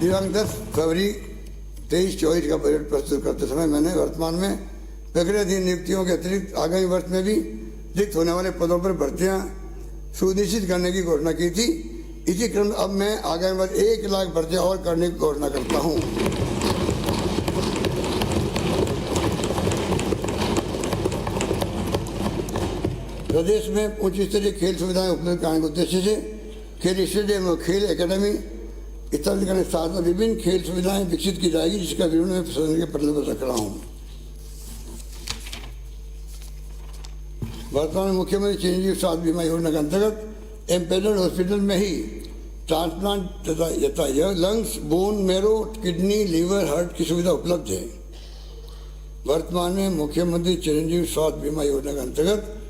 दिनांक 10 फरवरी 23-24 का बजट प्रस्तुत करते समय मैंने वर्तमान में प्रक्रियाधीन नियुक्तियों के अतिरिक्त आगामी वर्ष में भी रिक्त होने वाले पदों पर भर्तियां सुनिश्चित करने की घोषणा की थी। इसी क्रम अब मैं आगामी वर्ष 1 लाख भर्तियां और करने की घोषणा करता हूं। प्रदेश में उच्च स्तरीय खेल सुविधाएं उपलब्ध कराने के उद्देश्य से खेल स्टेडियम और खेल एकेडमी स्थापित करने के साथ में विभिन्न खेल सुविधाएं विकसित की जाएगी, जिसका विवरण मैं सदन के पटल पर रख रहा हूँ। वर्तमान में मुख्यमंत्री चिरंजीवी स्वास्थ्य बीमा योजना के अंतर्गत एम्पेनल्ड हॉस्पिटल में ही ट्रांसप्लांट तथा lungs, bone marrow, kidney, liver, heart की सुविधा उपलब्ध है। वर्तमान में मुख्यमंत्री चिरंजीवी स्वास्थ्य बीमा योजना के अंतर्गत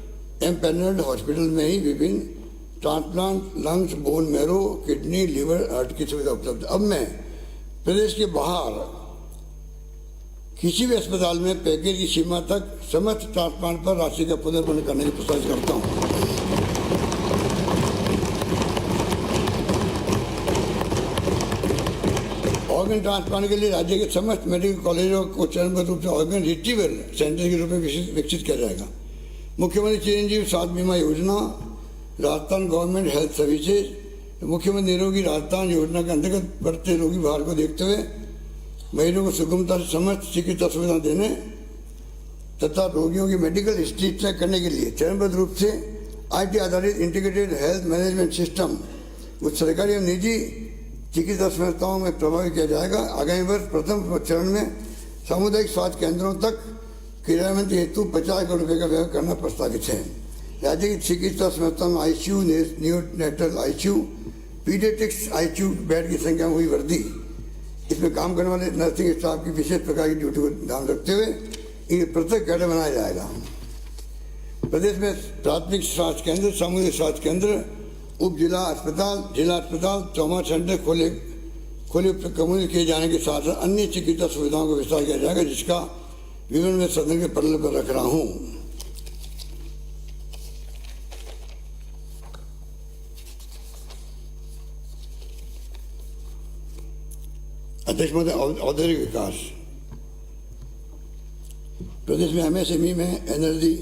एम्पेनल्ड हॉस्पिटल में ही विभिन्न transplant, lungs, bone marrow, kidney, liver, heart की सुविधा उपलब्ध है। अब मैं प्रदेश के बाहर किसी भी अस्पताल में पैकेज की सीमा तक समस्त ट्रांसप्लांट पर राशि का पुनर्वन करने की प्रस्ताव करता हूँ। ऑर्गन ट्रांसप्लांट के लिए राज्य के समस्त मेडिकल कॉलेजों को चरणबद्ध रूप से ऑर्गन रिट्रीवल सेंटर के रूप में विकसित किया जाएगा। मुख्यमंत्री चिरंजीवी स्वास्थ्य बीमा योजना, राजस्थान गवर्नमेंट हेल्थ सर्विसेज, मुख्यमंत्री निरोगी राजस्थान योजना के अंतर्गत बढ़ते रोगी भार को देखते हुए मरीजों को सुगमता से समस्त चिकित्सा सुविधा देने तथा रोगियों की मेडिकल हिस्ट्री चेक करने के लिए चरणबद्ध रूप से IT आधारित इंटीग्रेटेड हेल्थ मैनेजमेंट सिस्टम कुछ सरकारी और निजी चिकित्सा संस्थाओं में प्रभावित किया जाएगा। आगामी वर्ष प्रथम चरण में सामुदायिक स्वास्थ्य केंद्रों तक क्रियान्वयन हेतु 50 करोड़ रुपये का व्यय करना प्रस्तावित है। राज्य की चिकित्सा संस्थाओं में ICU, neonatal ICU, paediatrics ICU bed की संख्या में हुई वृद्धि, इसमें काम करने वाले नर्सिंग स्टाफ की विशेष प्रकार की ड्यूटी को ध्यान रखते हुए इन्हें पृथक कैडर बनाया जाएगा। प्रदेश में प्राथमिक स्वास्थ्य केंद्र, सामुदायिक स्वास्थ्य केंद्र, उप जिला अस्पताल, जिला अस्पताल, ट्रॉमा सेंटर खोले कम्युनिकेट किए जाने के साथ साथ अन्य चिकित्सा सुविधाओं का विस्तार किया जाएगा, जिसका विवरण मैं सदन के पटल पर रख रहा हूँ। अध्यक्ष महोदय, औद्योगिक विकास प्रदेश में MSME में एनर्जी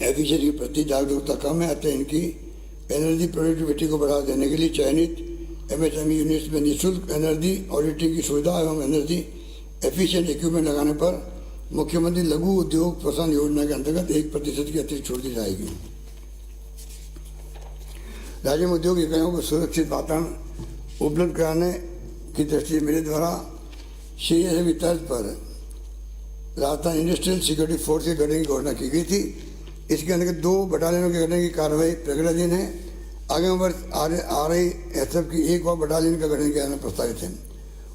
एफिशिएंसी के प्रति जागरूकता कम है, अतः इनकी एनर्जी प्रोडक्टिविटी को बढ़ावा देने के लिए चयनित MSME यूनिट्स में निःशुल्क एनर्जी ऑडिटिंग की सुविधा एवं एनर्जी एफिशिएंट इक्विपमेंट लगाने पर मुख्यमंत्री लघु उद्योग प्रोत्साहन योजना के अंतर्गत 1% की अतिरिक्त छूट दी जाएगी। राज्य में उद्योग इकाइयों को सुरक्षित वातावरण उपलब्ध कराने की दृष्टि से मेरे द्वारा CSME तर्ज पर राजस्थान इंडस्ट्रियल सिक्योरिटी फोर्स के गठन की घोषणा की गई थी। इसके अंतर्गत 2 बटालियनों के गठन की कार्रवाई प्रगतिधीन है। आगामी वर्ष RISF की एक और बटालियन का गठन किया जाना प्रस्तावित है।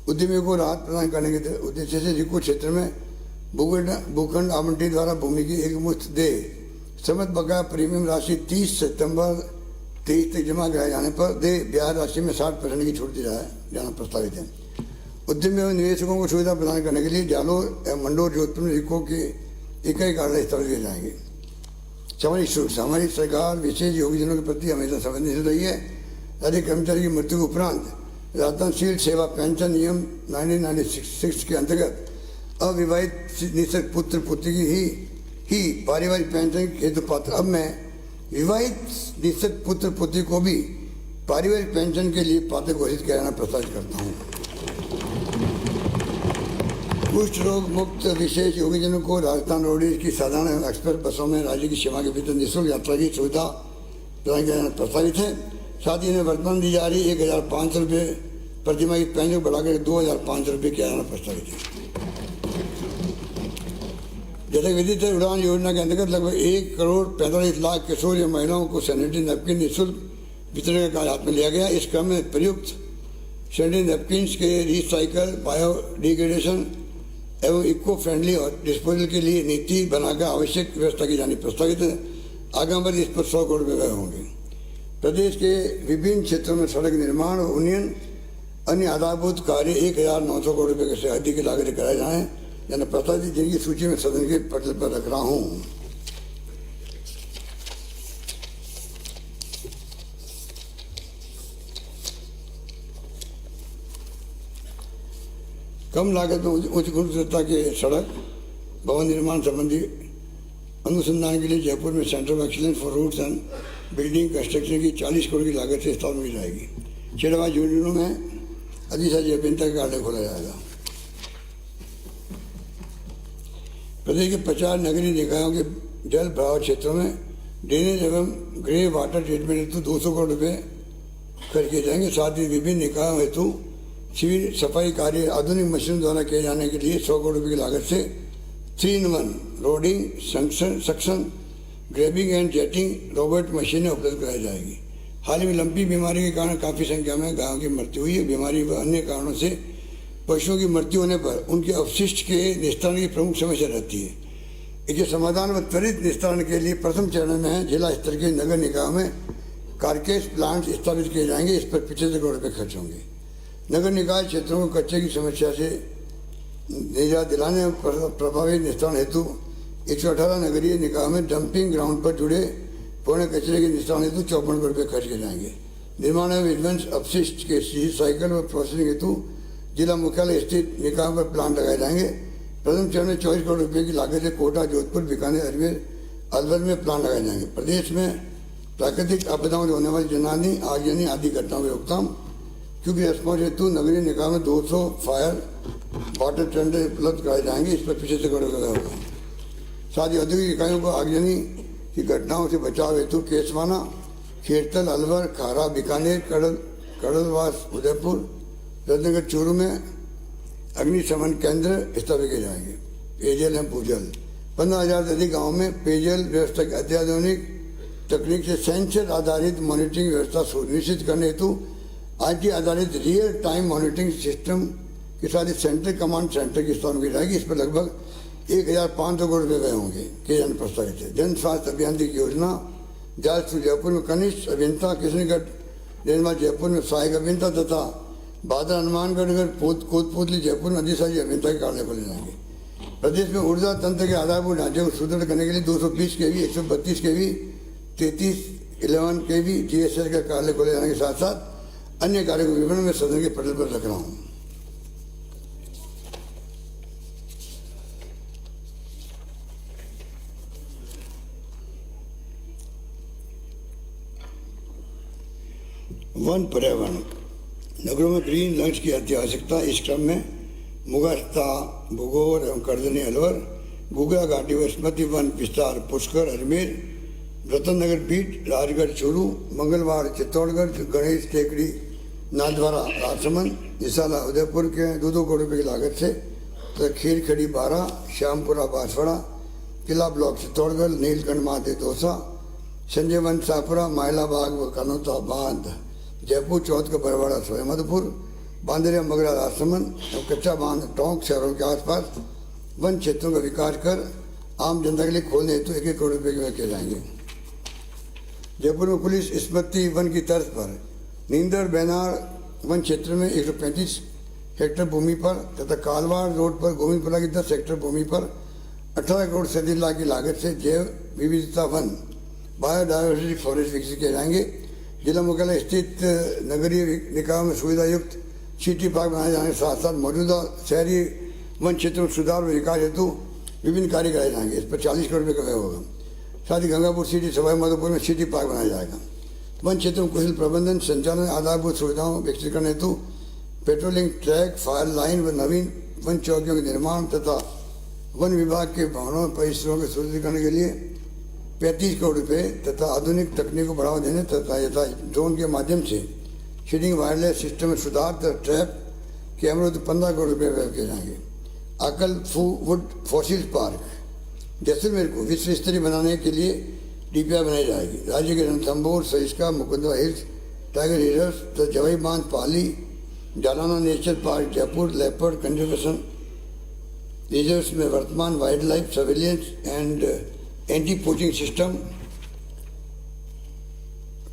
उद्यमियों को राहत प्रदान करने के उद्देश्य से रिको क्षेत्र में भूखंड आवंटन द्वारा भूमि की एकमुश्त दे समस्त बकाया प्रीमियम राशि 30 सितंबर 23 तक जमा कराए जाने पर दे ब्याज राशि में 60% की छूट दी जाना प्रस्तावित है। उद्यमी एवं निवेशकों को सुविधा प्रदान करने के लिए जालोर एवं मंडोर जोधपुर में रिको के इकाई कार्यालय स्थापित किए जाएंगे। सामाजिक सुरक्षा हमारी सरकार विशेष योगजनों के प्रति हमेशा संवेदनशील रही है। राज्य कर्मचारी की मृत्यु के उपरांत राजस्थान सिविल सेवा पेंशन नियम 1996 के अंतर्गत अविवाहित निःशक्त पुत्र पुत्री की ही पारिवारिक पेंशन हेतु पात्र। अब मैं विवाहित निःशक्त पुत्र पुत्री को भी पारिवारिक पेंशन के लिए पात्र घोषित किया जाना प्रस्तावित करता हूँ। कुष्ठ रोग मुक्त विशेष योगीजनों को राजस्थान रोडवेज की साधारण एक्सप्रेस बसों में राज्य की सीमा के भीतर निःशुल्क यात्रा की सुविधा प्रदान किया जाना प्रस्तावित है। साथ ही इन्हें वर्तमान दी जा रही 1500 रुपये प्रतिमा की पेंशन बढ़ाकर 2500 रुपये किया जाना प्रस्तावित है। जैसे विदित है, उड़ान योजना के अंतर्गत लगभग 1,45,00,000 किशोर या महिलाओं को सैनिटरी नैपकिन निःशुल्क वितरण का कार्य हाथ में लिया गया। इस क्रम में प्रयुक्त सैनिटरी नैपकिन्स के रिसाइकल, बायोडिग्रेडेशन एवं इको फ्रेंडली और डिस्पोजल के लिए नीति बनाकर आवश्यक व्यवस्था की जानी प्रस्तावित है। आगामी वर्ष इस पर 100 करोड़ रुपये व्यय होंगे। प्रदेश के विभिन्न क्षेत्रों में सड़क निर्माण और उन्नयन अन्य आधारभूत कार्य 1,900 करोड़ रुपये से अधिक की लागत कराए जाए यानी प्रस्तावित, जिनकी सूची में सदन के पटल पर रख रहा हूँ। कम लागत में उच्च गुणवत्ता के सड़क भवन निर्माण संबंधी अनुसंधान के लिए जयपुर में centre of excellence for routes and building construction की 40 करोड़ की लागत से स्थापना की जाएगी। 6 यूनिटों में अधिशासी अभियंता का कार्यालय खोला जाएगा। प्रदेश के 50 नगरीय निकायों के जल प्रभाव क्षेत्रों में ड्रेनेज एवं ग्रे वाटर ट्रीटमेंट हेतु 200 करोड़ रुपए खर्च किए जाएंगे। साथ ही विभिन्न निकायों हेतु शिविर सफाई कार्य आधुनिक मशीन द्वारा किए जाने के लिए 100 करोड़ रुपए की लागत से 3-in-1 roading, suction, grabbing and jetting robot मशीनें उपलब्ध कराई जाएगी। हाल ही में लंपी बीमारी के कारण काफ़ी संख्या में गायों की मृत्यु हुई है। बीमारी व अन्य कारणों से पशुओं की मृत्यु होने पर उनके अवशिष्ट के निस्तारण की प्रमुख समस्या रहती है। इसके समाधान व त्वरित निस्तारण के लिए प्रथम चरण में जिला स्तर के नगर निकायों में कारकेस प्लांट स्थापित किए जाएंगे। इस पर 75 करोड़ रुपये खर्च होंगे। नगर निकाय क्षेत्रों को कच्चे की समस्या से निजात दिलाने और प्रभावी निस्तारण हेतु 118 नगरीय निकायों में डंपिंग ग्राउंड पर जुड़े पूर्ण कचरे के निस्तारण हेतु 54 करोड़ रुपये खर्च किए जाएंगे। निर्माण एवं विध्वंस अपशिष्ट के साइकिल व प्रोसेसिंग हेतु जिला मुख्यालय स्थित निकायों पर प्लांट लगाए जाएंगे। प्रथम चरण में 24 करोड़ रुपये की लागत से कोटा, जोधपुर, बीकानेर, अजमेर, अलवर में प्लांट लगाए जाएंगे। प्रदेश में प्राकृतिक आपदाओं से होने वाली जनानी, आगजनी आदि घटनाओं की रोकथाम क्योंकि रेस्पॉन्स हेतु नगरीय निकाय में 200 फायर वाटर टेंडर उपलब्ध कराए जाएंगे। इस पर 75 करोड़ रुपये होगा। साथ ही औद्योगिक इकाइयों को आगजनी की घटनाओं से बचाव हेतु केसवाना, खेरतल, अलवर, खारा, बीकानेर, कड़लवास, उदयपुर, रत्नगर, चूरू में अग्निशमन केंद्र स्थापित किए जाएंगे। पेयजल एवं भूजल 15,000 से अधिक गाँव में पेयजल व्यवस्था की अत्याधुनिक तकनीक से सेंसर आधारित मॉनिटरिंग व्यवस्था सुनिश्चित करने हेतु IT आधारित रियल टाइम मॉनिटरिंग सिस्टम के साथ ही सेंट्रल कमांड सेंटर की स्थापना की जाएगी। इस पर लगभग 1,500 करोड़ रुपये व्यय होंगे। किए जाने प्रस्तावित है। जन स्वास्थ्य अभियांत्रिकी योजना जाजपुर जयपुर में कनिष्ठ अभियंता, किशनगढ़ रेंजमा जयपुर में सहायक अभियंता तथा बादल हनुमानगढ़ कोतपुतली जयपुर में अधिशासी अभियंता के कार्यालय खोले जाएंगे। प्रदेश में ऊर्जा तंत्र के आधारभूत ढांचे को सुदृढ़ करने के लिए 220 kV, 132 kV, 3311 kV GSL का कार्यालय खोले जाने के साथ साथ अन्य कार्यों को विवरण में सदन के पटल पर रख रहा हूँ। वन पर्यावरण नगरों में ग्रीन लंच की अति आवश्यकता। इस क्रम में मुगास्ता, भुगोर एवं करदनी, अलवर, गुगरा घाटी व स्मृति वन विस्तार, पुष्कर, अजमेर, रतन नगर बीट, राजगढ़, चूरू, मंगलवार, चित्तौड़गढ़, गणेश टेकड़ी, नाथद्वारा, राजसमंद, इसाला, उदयपुर के 2-2 करोड़ रुपये की लागत से तथा खीरखड़ी, बारा, श्यामपुरा, बांसवाड़ा, किला ब्लॉक, चित्तौड़गढ़, नीलकंठ महादेव, दौसा, संजय वन, शाहपुरा, मायला बाग व कनौता बांध, जयपुर, चौथ का बरवाड़ा, सोयमधुपुर, बांदरिया, मगरा, राजसमंद और कच्चा बांध, टोंक शहरों के आसपास वन क्षेत्रों का विकास कर आम जनता के लिए खोलने हेतु 1-1 करोड़ रुपये व्यय किए जाएंगे। जयपुर में पुलिस स्मृति वन की तर्ज पर नींदर बैनार वन क्षेत्र में 135 हेक्टेयर भूमि पर तथा कालवाड़ रोड पर गोविंदपुरा की 10 हेक्टेयर भूमि पर 18 करोड़ 37 लाख की लागत से जैव विविधता वन बायोडायवर्सिटी फॉरेस्ट विकसित किए जाएंगे। जिला मुख्यालय स्थित नगरीय निकायों में सुविधा युक्त सिटी पार्क बनाए जाने के साथ साथ मौजूदा शहरी वन क्षेत्रों में सुधार व विकास हेतु विभिन्न कार्य कराए जाएंगे। इस पर 40 करोड़ रुपये का व्यय होगा। साथ ही गंगापुर सिटी, सवाई माधोपुर में सिटी पार्क बनाया जाएगा। वन क्षेत्रों में कुशल प्रबंधन, संचालन, आधारभूत सुविधाओं विकसित करने हेतु पेट्रोलिंग ट्रैक, फायर लाइन व नवीन वन चौकियों के निर्माण तथा वन विभाग के भवनों परिसरों को सुदृढ़ करने के लिए 35 करोड़ रुपये तथा आधुनिक तकनीक को बढ़ावा देने तथा यथा ड्रोन के माध्यम से शीडिंग वायरलेस सिस्टम में सुधार तथा ट्रैप कैमरों तो 15 करोड़ रुपये व्यय किए जाएंगे। अकल वुड फॉसिल पार्क जैसलमेर को विश्व स्तरीय बनाने के लिए DPI बनाई जाएगी। राज्य के Ranthambore, Sariska, Mukundra hills, tiger reserve तथा जवाई बांध, Pali, Jhalana nature park, Jaipur, leopard conservation reserves में वर्तमान wildlife surveillance and anti poaching system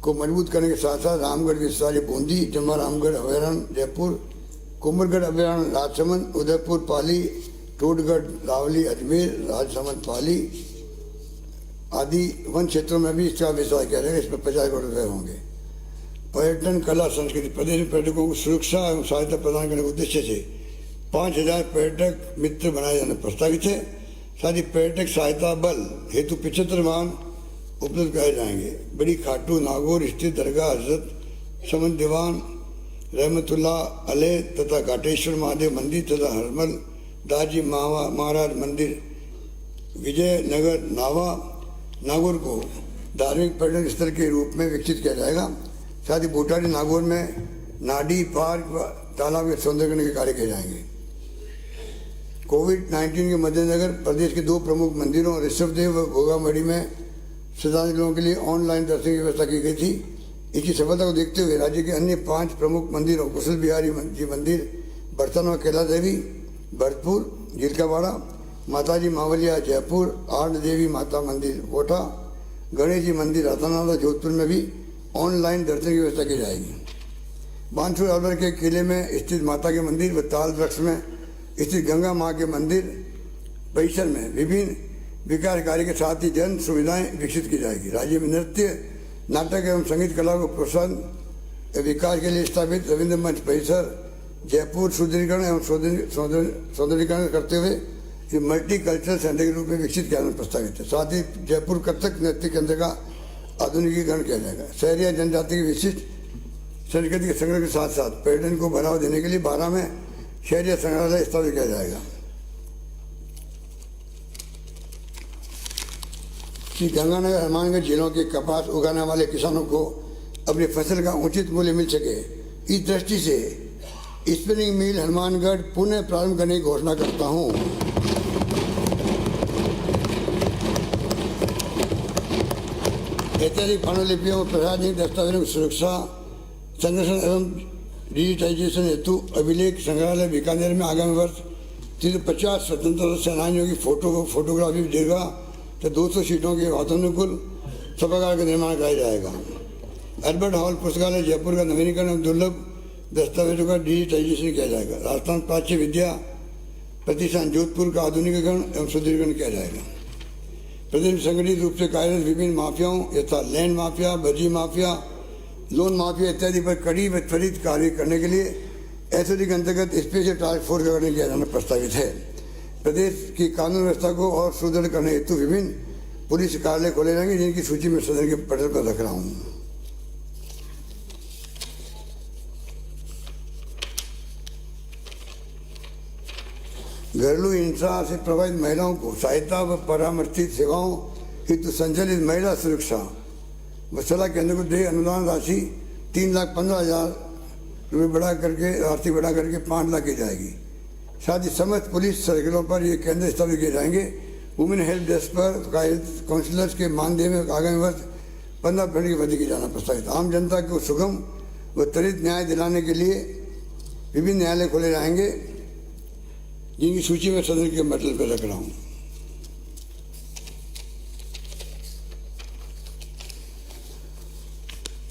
को मजबूत करने के साथ साथ रामगढ़ विस्तार, बूंदी, जम्मा रामगढ़ अभयारण्य, जयपुर, कुंभलगढ़ अभयारण्य, राजसमंद, उदयपुर, पाली, टोटगढ़, रावली, अजमेर, राजसमंद, पाली आदि वन क्षेत्रों में भी इसका विस्तार किया जाएगा। इस पर 50 करोड़ रुपये होंगे। पर्यटन, कला, संस्कृति प्रदेश में पर्यटकों को सुरक्षा एवं सहायता प्रदान करने के उद्देश्य से 5,000 पर्यटक मित्र बनाए जाने प्रस्तावित है। साथ ही पर्यटक सहायता बल हेतु 75 वाहन उपलब्ध कराए जाएंगे। बड़ी खाटू नागौर स्थित दरगाह हजरत समन दीवान रहमतुल्लाह अलैह तथा घाटेश्वर महादेव मंदिर तथा हरमल दाजी महाराज मंदिर विजयनगर नागौर को धार्मिक पर्यटन स्थल के रूप में विकसित किया जाएगा। साथ ही बोटारी नागौर में नाडी पार्क व तालाब के सौंदर्यीकरण के कार्य किए जाएंगे। कोविड-19 के मद्देनजर प्रदेश के 2 प्रमुख मंदिरों ऋषभदेव व भोगामढ़ी में श्रद्धालुओं के लिए ऑनलाइन दर्शन की व्यवस्था की गई थी। इसकी सफलता को देखते हुए राज्य के अन्य 5 प्रमुख मंदिरों कुशल बिहारी जी मंदिर बर्तन व कैला देवी भरतपुर गिरकावाड़ा, माताजी मावलिया जयपुर, आठ देवी माता मंदिर कोटा, गणेश जी मंदिर रतनाला जोधपुर में भी ऑनलाइन दर्शन की व्यवस्था की जाएगी। बांसुर अलवर के किले में स्थित माता के मंदिर व ताल वृक्ष में स्थित गंगा माँ के मंदिर परिसर में विभिन्न विकास कार्य के साथ ही जन सुविधाएं विकसित की जाएगी। राज्य में नृत्य नाटक एवं संगीत कला को प्रोत्साहन विकास के लिए स्थापित रविंद्र मंच परिसर जयपुर सुदृढ़ीकरण एवं सौंदर्यीकरण करते हुए ये मल्टी कल्चरल सेंटर के रूप में विकसित किया जाना प्रस्तावित है। साथ ही जयपुर कथक नृत्य केंद्र का आधुनिकीकरण किया जाएगा। शहरी या जनजाति की विशिष्ट संस्कृति के संग्रह के साथ साथ पर्यटन को बढ़ावा देने के लिए 12 में शहरी संग्रहालय स्थापित किया जाएगा। श्री गंगानगर हनुमानगढ़ जिलों के कपास उगाने वाले किसानों को अपनी फसल का उचित मूल्य मिल सके, इस दृष्टि से स्पिनिंग मिल हनुमानगढ़ पुनः प्रारंभ करने की घोषणा करता हूँ। ऐतिहासिक पांडुलिपियों और प्रशासनिक दस्तावेजों की सुरक्षा संरक्षण एवं डिजिटाइजेशन हेतु अभिलेख संग्रहालय बीकानेर में आगामी वर्ष 350 स्वतंत्रता सेनानियों की फोटोग्राफी देगा तो 200 सीटों के वातानुकूल सभागार का निर्माण कराया जाएगा। अल्बर्ट हॉल पुस्तकालय जयपुर का नवीनीकरण एवं दुर्लभ दस्तावेजों का डिजिटाइजेशन किया जाएगा। राजस्थान प्राच्य विद्या प्रतिष्ठान जोधपुर का आधुनिकीकरण एवं सुदृढ़ीकरण किया जाएगा। प्रदेश में संगठित रूप से कार्यरत विभिन्न माफियाओं यथा लैंड माफिया, बजी माफिया, लोन माफिया इत्यादि पर कड़ी व त्वरित कार्य करने के लिए एसओजी के अंतर्गत स्पेशल टास्क फोर्स का गठन किया जाना प्रस्तावित है। प्रदेश की कानून व्यवस्था को और सुदृढ़ करने हेतु विभिन्न पुलिस कार्यालय खोले जाएंगे, जिनकी सूची में सदन के पटल पर रख रहा हूँ। घरेलू हिंसा से प्रभावित महिलाओं को सहायता व परामर्शित सेवाओं हेतु संचालित महिला सुरक्षा व सलाह केंद्र को देय अनुदान राशि 3,15,000 रुपये बढ़ा करके 5 लाख की जाएगी। साथ ही समस्त पुलिस सर्किलों पर ये केंद्र स्थापित किए जाएंगे। वुमेन हेल्प डेस्क पर काउंसलर्स के मानदेय में आगामी वर्ष 15% की वृद्धि की जाना प्रस्तावित। आम जनता को सुगम व त्वरित न्याय दिलाने के लिए विभिन्न न्यायालय खोले जाएंगे, जिनकी सूची में सदन के मतलब पर रख रहा हूँ।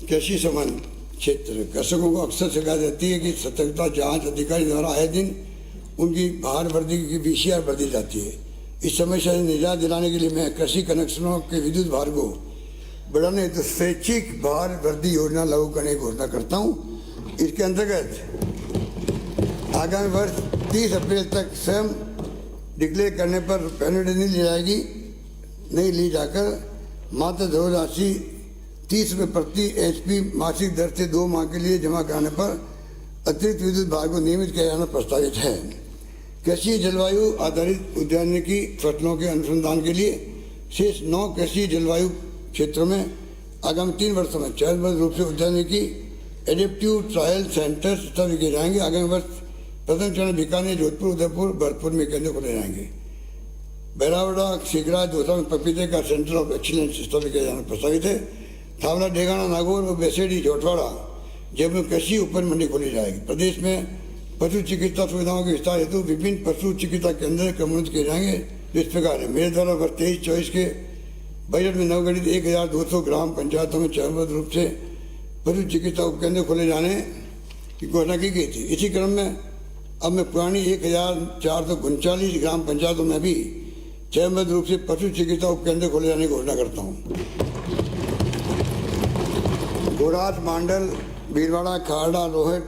कृषि संबंध क्षेत्र कृषकों को अक्सर शिकायत रहती है कि सतर्कता जांच अधिकारी द्वारा आए दिन उनकी भार वर्दी की VCR बढ़ती जाती है। इस समस्या से निजात दिलाने के लिए मैं कृषि कनेक्शनों के विद्युत भार को बढ़ाने हेतु स्वैच्छिक भार वर्दी योजना लागू करने की घोषणा करता हूँ। इसके अंतर्गत आगामी वर्ष 30 अप्रैल तक स्वयं डिक्लेयर करने पर पेनल्टी नहीं ली जाकर मात्र धन राशि 30 रुपये प्रति HP मासिक दर से 2 माह के लिए जमा कराने पर अतिरिक्त विद्युत भार को नियमित किया जाना प्रस्तावित है। कृषि जलवायु आधारित उद्यानिकी फसलों के अनुसंधान के लिए शेष 9 कृषि जलवायु क्षेत्रों में आगामी 3 वर्षों में चरणबद्ध रूप से उद्यानिकी एडेप्टिव ट्रायल सेंटर स्थापित किए जाएंगे। आगामी वर्ष प्रथम चरण बीकानेर, जोधपुर, उदयपुर, भरतपुर में केंद्र खोले जाएंगे। बैरावड़ा, शिगरा, दौसा में पपीते का सेंटर ऑफ एक्सीलेंस स्थापित किया जाना प्रस्तावित है। थावला, डेगाना, नागौर और बेसेडी, जोटवाड़ा, जयपुर कृषि उपज मंडी खोली जाएगी। प्रदेश में पशु चिकित्सा सुविधाओं के विस्तार हेतु विभिन्न पशु चिकित्सा केंद्र क्रमबद्ध किए जाएंगे। इस प्रकार है मेरे द्वारा वर्ष 23-24 के बजट में नवगठित 1,200 ग्राम पंचायतों में चरणबद्ध रूप से पशु चिकित्सा उपकेंद्र खोले जाने की घोषणा की गई थी। इसी क्रम में अब मैं पुरानी 1,439 ग्राम पंचायतों में भी चरणबद्ध रूप से पशु चिकित्सा उपकेंद्र खोले जाने की घोषणा करता हूँ। गोरास, मांडल, भीलवाड़ा, खारड़ा, रोहट,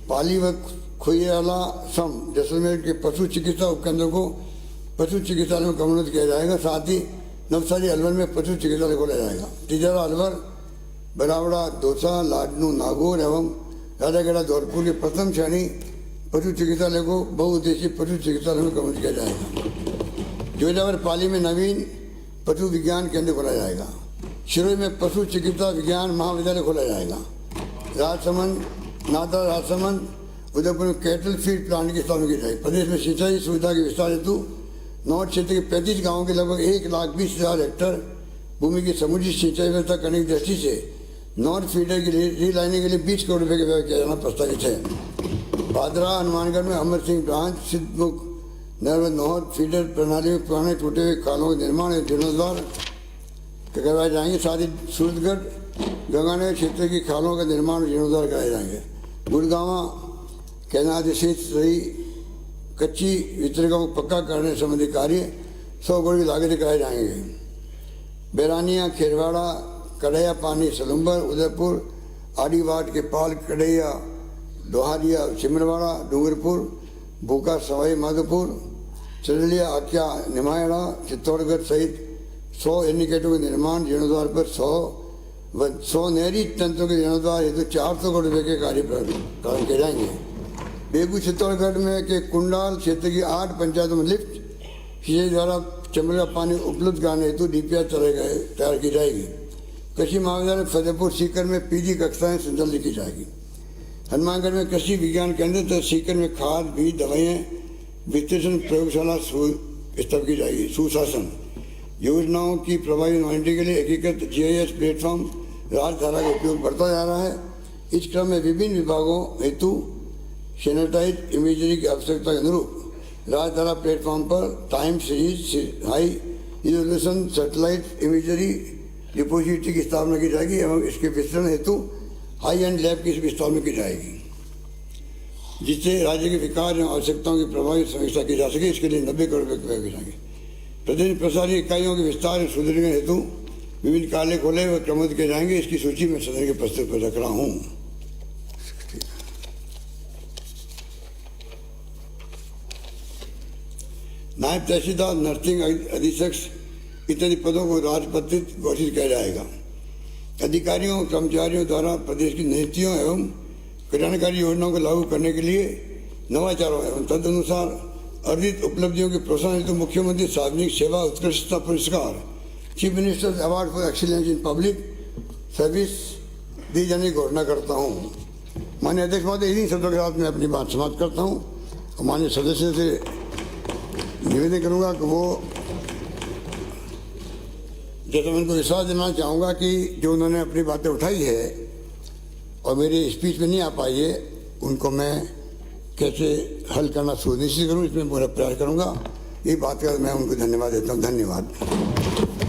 पाली व खुयाला सम जैसलमेर के पशु चिकित्सा उपकेंद्रों को पशु चिकित्सालय में क्रमबद्ध किया जाएगा। साथ ही नवसारी अलवर में पशु चिकित्सालय खोला जाएगा। तिजारा अलवर, बरावड़ा, दौसा, लाडनू, नागौर एवं राजागढ़, धौलपुर के प्रथम श्रेणी पशु चिकित्सालय को बहुउद्देशीय पशु चिकित्सालय में क्रमबद्ध किया जाएगा। जोधावर पाली में नवीन पशु विज्ञान केंद्र खोला जाएगा। शिरोई में पशु चिकित्सा विज्ञान महाविद्यालय खोला जाएगा। राजसमंद, नादर राजसमंद, उदयपुर में कैटल फीड प्लांट की स्थापना की जाएगी। प्रदेश में सिंचाई सुविधा के विस्तार हेतु नॉर्थ क्षेत्र के 35 गाँवों के लगभग 1,20,000 हेक्टेयर भूमि की समुचित सिंचाई व्यवस्था करने की दृष्टि से नॉर्थ फीडर के लिए रीलाइनिंग के लिए 20 करोड़ रुपए का व्यय किया जाना प्रस्तावित है। भादरा हनुमानगढ़ में अमर सिंह ब्रांच सिद्धमुख नर्मद नहर फीडर प्रणाली में पुराने टूटे हुए खालों का निर्माण एवं जीर्णोद्धार करवाए जाएंगे। साथ ही सूरतगढ़ गंगानगर क्षेत्र की खालों का निर्माण जीर्णोद्धार कराए जाएंगे। गुड़गांवा कैनाल स्थित सही कच्ची वितरकों को पक्का करने संबंधी कार्य 100 करोड़ की लागत कराए जाएंगे। बैरानिया, खेरवाड़ा, कड़ैया पानी, सलुम्बर, उदयपुर, आदिवाट के पाल, कड़ैया, दोहारिया, सिमरवाड़ा, डूंगरपुर, भूखा, सवाई माधोपुर, चरलिया, आख्या, निमायड़ा, चित्तौड़गढ़ सहित 100 इंडिकेटरों के निर्माण जीर्णोद्धार पर 100 नहरी तंत्रों के जीर्णोद्धार हेतु 400 करोड़ रुपए के कार्य प्रारंभ किए जाएंगे। बेगू चित्तौड़गढ़ में के कुंडाल क्षेत्र की 8 पंचायतों में लिफ्ट सिंचाई द्वारा चमड़े का पानी उपलब्ध कराने हेतु डीपीआर तैयार की जाएगी। कृषि महाविद्यालय फतेहपुर सीकर में पीजी कक्षाएं संचालित की जाएगी। हनुमानगढ़ में कृषि विज्ञान केंद्र तथा सीकर में खाद, बीज, दवाइयाँ विश्लेषण प्रयोगशाला स्थापित की जाएगी। सुशासन योजनाओं की प्रभावी मॉनिटरिंग के लिए एकीकृत GIS प्लेटफॉर्म राजधारा का उपयोग बढ़ता जा रहा है। इस क्रम में विभिन्न विभागों हेतु सैनिटाइज इमेजरी की आवश्यकता के अनुरूप राजधारा प्लेटफॉर्म पर time series high resolution satellite imagery depository की स्थापना की जाएगी एवं इसके वितरण हेतु हाई एंड लैब की स्थापना की जाएगी, जिससे राज्य के विकास एवं आवश्यकताओं की प्रभावी समीक्षा की जा सके। इसके लिए 90 करोड़ रुपये व्यय किए जाएंगे। प्रदेश प्रशासनिक इकाइयों के विस्तार और सुदृढ़ीकरण हेतु विभिन्न कार्यालय खोले व क्रमबद्ध किए जाएंगे। इसकी सूची में सदन के प्रस्तुत पर रख रहा हूँ। नायब तहसीलदार, नर्सिंग अधीक्षक इत्यादि पदों को राजपत्रित घोषित किया जाएगा। अधिकारियों और कर्मचारियों द्वारा प्रदेश की नीतियों एवं कल्याणकारी योजनाओं को लागू करने के लिए नवाचारों एवं तदनुसार अर्जित उपलब्धियों के प्रोत्साहन हेतु मुख्यमंत्री सार्वजनिक सेवा उत्कृष्टता पुरस्कार, chief minister award for excellence in public service दी जाने की घोषणा करता हूँ। माननीय अध्यक्ष महोदय, इन्हीं शब्दों के साथ मैं अपनी बात समाप्त करता हूँ और माननीय सदस्य से निवेदन करूँगा कि वो जैसा मैं उनको विश्वास देना चाहूँगा कि जो उन्होंने अपनी बातें उठाई है और मेरी स्पीच में नहीं आ पाई है, उनको मैं कैसे हल करना सुनिश्चित करूँ, इसमें पूरा प्रयास करूँगा। ये बात कर मैं उनको धन्यवाद देता हूँ। धन्यवाद।